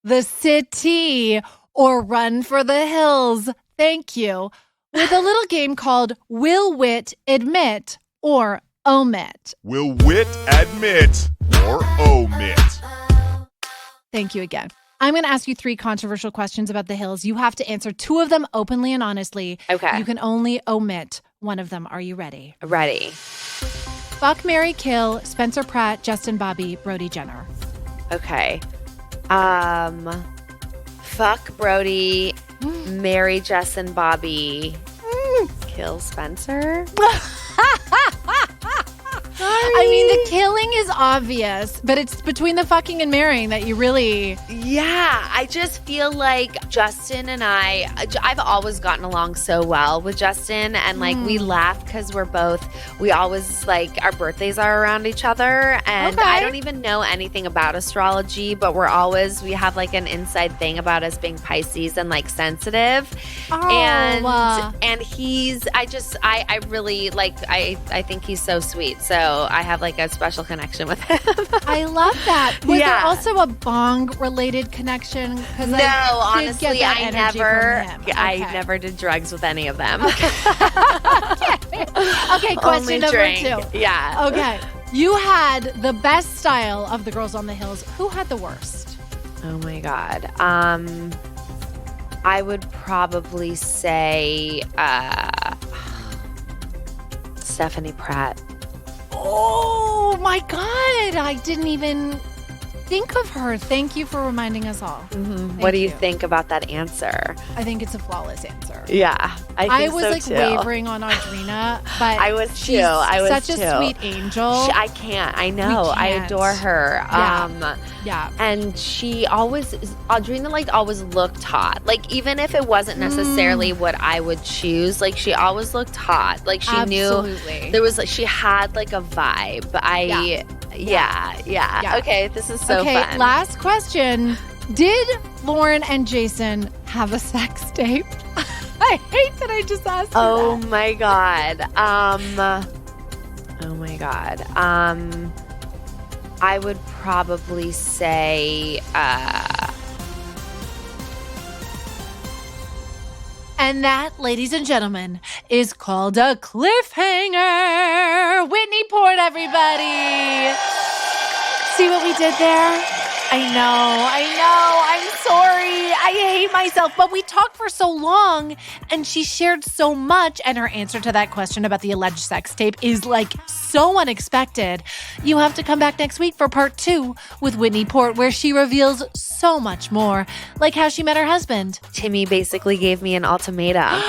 the city or run for the hills. Thank you. With a little game called Will Wit Admit or Omit? Will wit admit or omit? Thank you again. I'm going to ask you 3 controversial questions about the Hills. You have to answer 2 of them openly and honestly. Okay. You can only omit one of them. Are you ready? Ready. Fuck, marry, kill, Spencer Pratt, Justin Bobby, Brody Jenner. Okay. Fuck Brody, marry Justin Bobby, kill Spencer. I mean, the killing is obvious, but it's between the fucking and marrying that you really... Yeah, I just feel like Justin and I've always gotten along so well with Justin, and like we laugh because we always like our birthdays are around each other, and I don't even know anything about astrology, but we have like an inside thing about us being Pisces and like sensitive. And he's, I really like, I think he's so sweet. So So I have like a special connection with him. I love that. Was there Yeah. also a Bong related connection? No, honestly, I never did drugs with any of them. Okay, question number drink. 2. Yeah. Okay. You had the best style of the girls on the hills. Who had the worst? Oh my God. I would probably say Stephanie Pratt. Oh my God. I didn't even think of her. Thank you for reminding us all. What do you think about that answer? I think it's a flawless answer. Yeah, I was too. wavering on Audrina, but I was she's too. I was such too. a sweet angel. I can't. I know. I can't. adore her. Yeah. And she Audrina always looked hot. Like even if it wasn't necessarily what I would choose, like she always looked hot. Like she Absolutely. knew she had like a vibe. Yeah. Okay, this is so fun. Last question. Did Lauren and Jason have a sex tape? I hate that I just asked you Oh that. my God. I would probably say And that, ladies and gentlemen, is called a cliffhanger. Whitney Port, everybody. See what we did there? I know. I'm sorry. I hate myself. But we talked for so long, and she shared so much, and her answer to that question about the alleged sex tape is so unexpected. You have to come back next week for part 2 with Whitney Port, where she reveals so much more, like how she met her husband. Timmy basically gave me an ultimatum.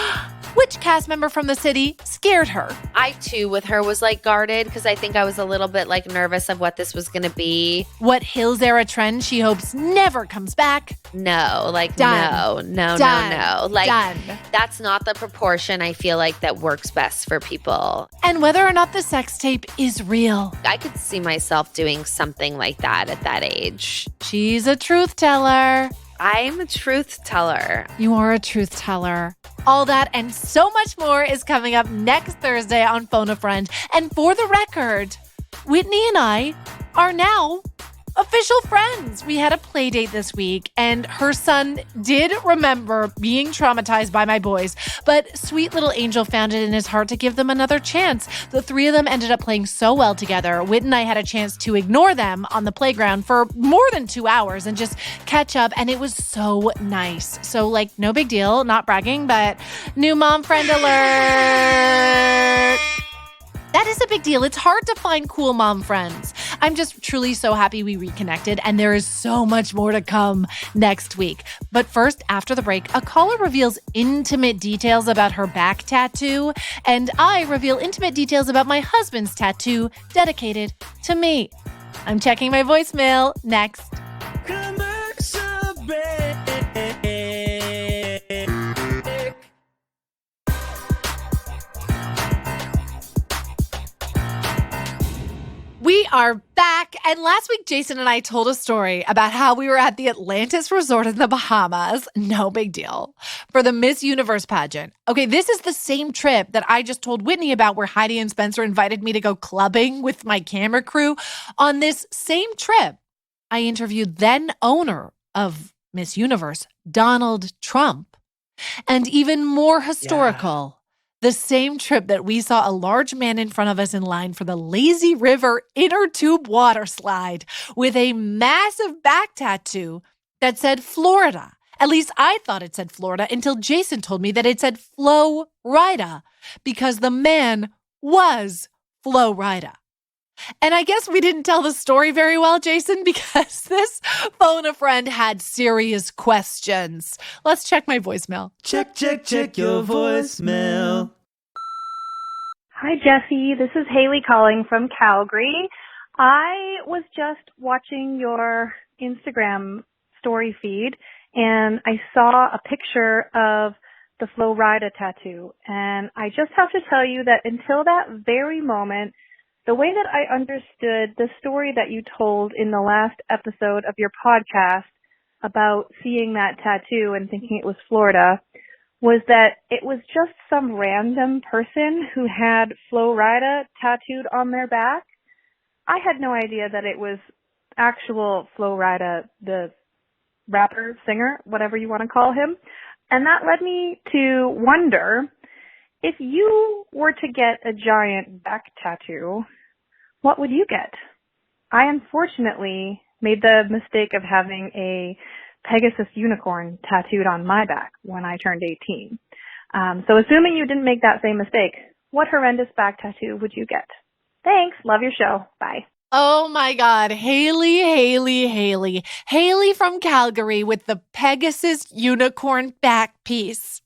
Which cast member from the city scared her? I too, with her, was guarded because I think I was a little bit nervous of what this was going to be. What Hills era trend she hopes never comes back? No, Done. no. Done. That's not the proportion I feel that works best for people. And whether or not the sex tape is real. I could see myself doing something like that at that age. She's a truth teller. I'm a truth teller. You are a truth teller. All that and so much more is coming up next Thursday on Phone a Friend. And for the record, Whitney and I are now official friends. We had a play date this week, and her son did remember being traumatized by my boys, but sweet little Angel found it in his heart to give them another chance. The 3 of them ended up playing so well together. Whit and I had a chance to ignore them on the playground for more than 2 hours and just catch up, and it was so nice. So, no big deal, not bragging, but new mom friend alert. That is a big deal. It's hard to find cool mom friends. I'm just truly so happy we reconnected, and there is so much more to come next week. But first, after the break, a caller reveals intimate details about her back tattoo, and I reveal intimate details about my husband's tattoo dedicated to me. I'm checking my voicemail next. Commercial break. We are back, and last week Jason and I told a story about how we were at the Atlantis Resort in the Bahamas, no big deal, for the Miss Universe pageant. Okay, this is the same trip that I just told Whitney about where Heidi and Spencer invited me to go clubbing with my camera crew. On this same trip, I interviewed then owner of Miss Universe, Donald Trump. And even more historical, the same trip that we saw a large man in front of us in line for the Lazy River inner tube water slide with a massive back tattoo that said Florida. At least I thought it said Florida until Jason told me that it said Flo Rida because the man was Flo Rida. And I guess we didn't tell the story very well, Jason, because this phone a friend had serious questions. Let's check my voicemail. Check your voicemail. Hi, Jessi. This is Haley calling from Calgary. I was just watching your Instagram story feed, and I saw a picture of the Flo Rida tattoo. And I just have to tell you that until that very moment, the way that I understood the story that you told in the last episode of your podcast about seeing that tattoo and thinking it was Florida was that it was just some random person who had Flo Rida tattooed on their back. I had no idea that it was actual Flo Rida, the rapper, singer, whatever you want to call him. And that led me to wonder, if you were to get a giant back tattoo, what would you get? I unfortunately made the mistake of having a Pegasus unicorn tattooed on my back when I turned 18. So assuming you didn't make that same mistake, what horrendous back tattoo would you get? Thanks. Love your show. Bye. Oh my God. Haley from Calgary with the Pegasus unicorn back piece.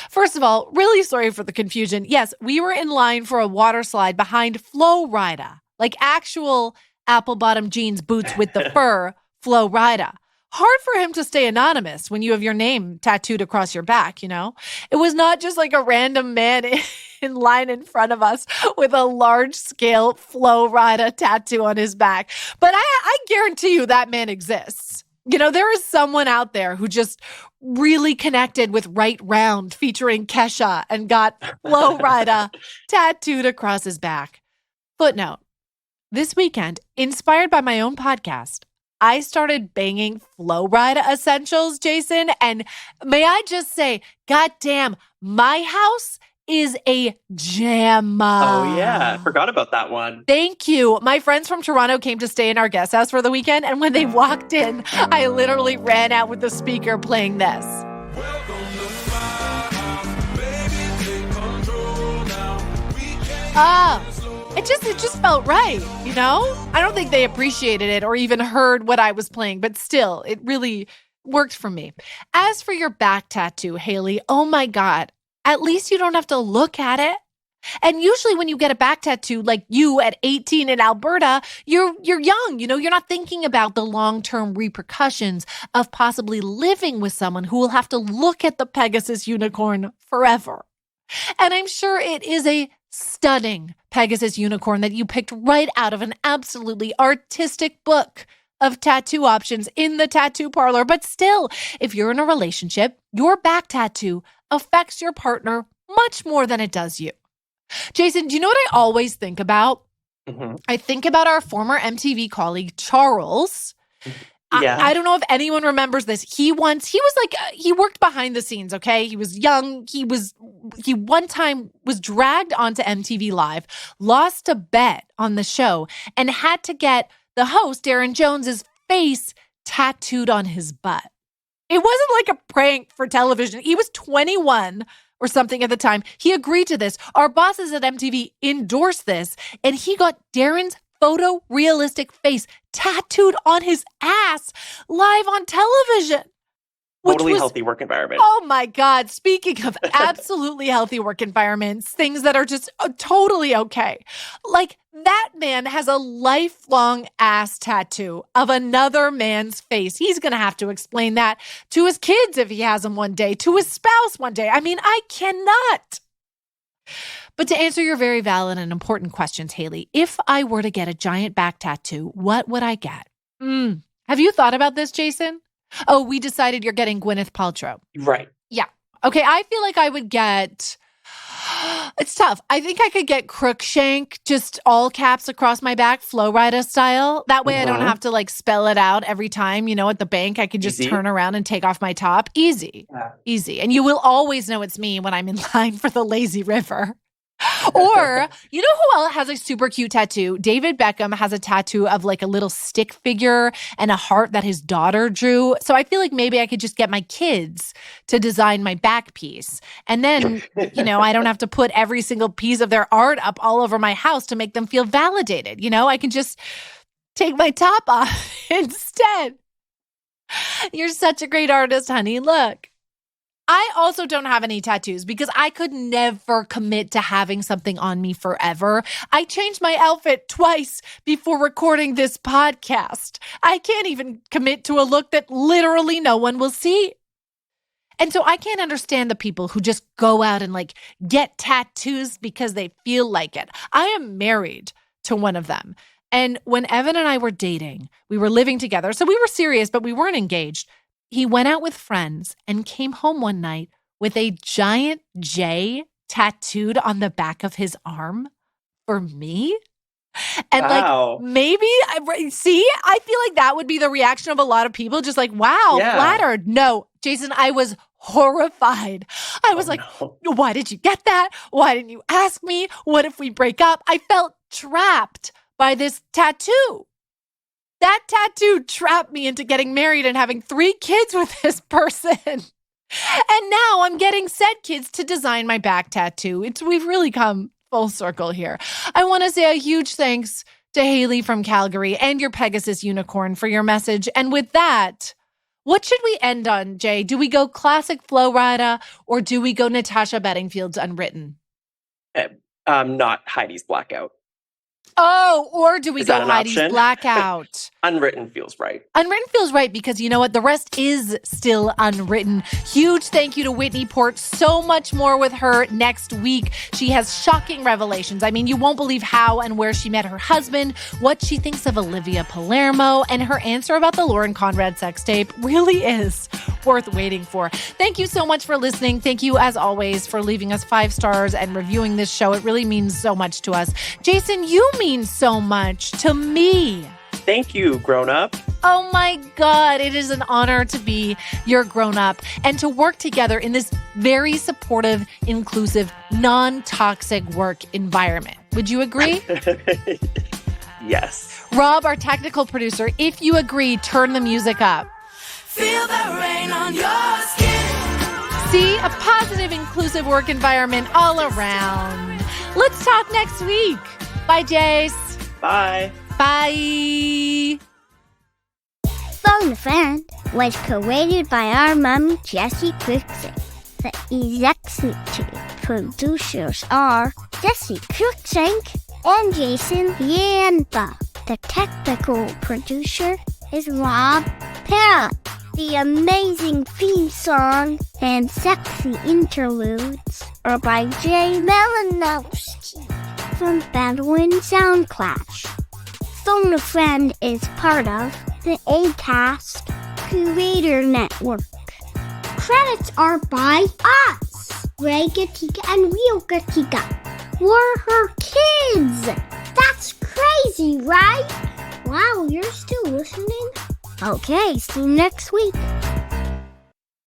First of all, really sorry for the confusion. Yes, we were in line for a water slide behind Flo Rida, like actual apple-bottom jeans boots with the fur, Flo Rida. Hard for him to stay anonymous when you have your name tattooed across your back, you know? It was not just like a random man in line in front of us with a large-scale Flo Rida tattoo on his back. But I guarantee you that man exists. You know, there is someone out there who just really connected with Right Round featuring Kesha and got Flo Rida tattooed across his back. Footnote, this weekend, inspired by my own podcast, I started banging Flo Rida essentials, Jason, and may I just say, goddamn, my house is a jam. Oh, yeah. I forgot about that one. Thank you. My friends from Toronto came to stay in our guest house for the weekend, and when they walked in, I literally ran out with the speaker playing this. It just felt right, you know? I don't think they appreciated it or even heard what I was playing, but still, it really worked for me. As for your back tattoo, Haley, oh my God, at least you don't have to look at it. And usually when you get a back tattoo, like you at 18 in Alberta, you're young, you know, you're not thinking about the long-term repercussions of possibly living with someone who will have to look at the Pegasus unicorn forever. And I'm sure it is a stunning Pegasus unicorn that you picked right out of an absolutely artistic book of tattoo options in the tattoo parlor. But still, if you're in a relationship, your back tattoo affects your partner much more than it does you. Jason, do you know what I always think about? Mm-hmm. I think about our former MTV colleague, Charles. Yeah. I don't know if anyone remembers this. He worked behind the scenes, okay? He was young. He one time was dragged onto MTV Live, lost a bet on the show, and had to get the host, Darren Jones's face tattooed on his butt. It wasn't like a prank for television. He was 21 or something at the time. He agreed to this. Our bosses at MTV endorsed this, and he got Darren's photorealistic face tattooed on his ass live on television. Totally healthy work environment. Oh my God. Speaking of absolutely healthy work environments, things that are just totally okay. Like that man has a lifelong ass tattoo of another man's face. He's going to have to explain that to his kids if he has them one day, to his spouse one day. I mean, I cannot. But to answer your very valid and important questions, Haley, if I were to get a giant back tattoo, what would I get? Have you thought about this, Jason? Oh, we decided you're getting Gwyneth Paltrow. Right. Yeah. Okay, I feel like I would get... It's tough. I think I could get Crookshank, just all caps across my back, Flo Rida style. That way I don't have to like spell it out every time, you know, at the bank. I could just turn around and take off my top. Easy. Yeah. Easy. And you will always know it's me when I'm in line for the lazy river. Or, you know who else has a super cute tattoo? David Beckham has a tattoo of like a little stick figure and a heart that his daughter drew. So I feel like maybe I could just get my kids to design my back piece. And then, you know, I don't have to put every single piece of their art up all over my house to make them feel validated. You know, I can just take my top off instead. You're such a great artist, honey. Look. I also don't have any tattoos because I could never commit to having something on me forever. I changed my outfit twice before recording this podcast. I can't even commit to a look that literally no one will see. And so I can't understand the people who just go out and like get tattoos because they feel like it. I am married to one of them. And when Evan and I were dating, we were living together. So we were serious, but we weren't engaged. He went out with friends and came home one night with a giant J tattooed on the back of his arm for me? And Wow. like, maybe, I feel like that would be the reaction of a lot of people, just like, wow, Yeah. flattered. No, Jason, I was horrified. I was no. why did you get that? Why didn't you ask me? What if we break up? I felt trapped by this tattoo. That tattoo trapped me into getting married and having 3 kids with this person. And now I'm getting said kids to design my back tattoo. We've really come full circle here. I want to say a huge thanks to Haley from Calgary and your Pegasus unicorn for your message. And with that, what should we end on, Jay? Do we go classic Flo Rida or do we go Natasha Bedingfield's Unwritten? Not Heidi's Blackout. Oh, or do we Is go that an Heidi's option? Blackout? Unwritten feels right. Unwritten feels right because you know what? The rest is still unwritten. Huge thank you to Whitney Port. So much more with her next week. She has shocking revelations. I mean, you won't believe how and where she met her husband, what she thinks of Olivia Palermo, and her answer about the Lauren Conrad sex tape really is worth waiting for. Thank you so much for listening. Thank you, as always, for leaving us 5 stars and reviewing this show. It really means so much to us. Jason, you mean so much to me. Thank you, grown up. Oh my God, it is an honor to be your grown-up and to work together in this very supportive, inclusive, non-toxic work environment. Would you agree? Yes. Rob, our technical producer, if you agree, turn the music up. Feel the rain on your skin. See, a positive, inclusive work environment all around. Let's talk next week. Bye, Jace. Bye. Bye. Phone a Friend was created by our mommy, Jessi Clarkson. The executive producers are Jessi Clarkson and Jason Yanda. The technical producer is Rob Parrott. The amazing theme song and sexy interludes are by Jay Malinowski from Bedouin Soundclash. Phone a Friend is part of the Acast Creator Network. Credits are by us, Ray Gatika and Rio Gatika. We're her kids. That's crazy, right? Wow, you're still listening? Okay, see you next week.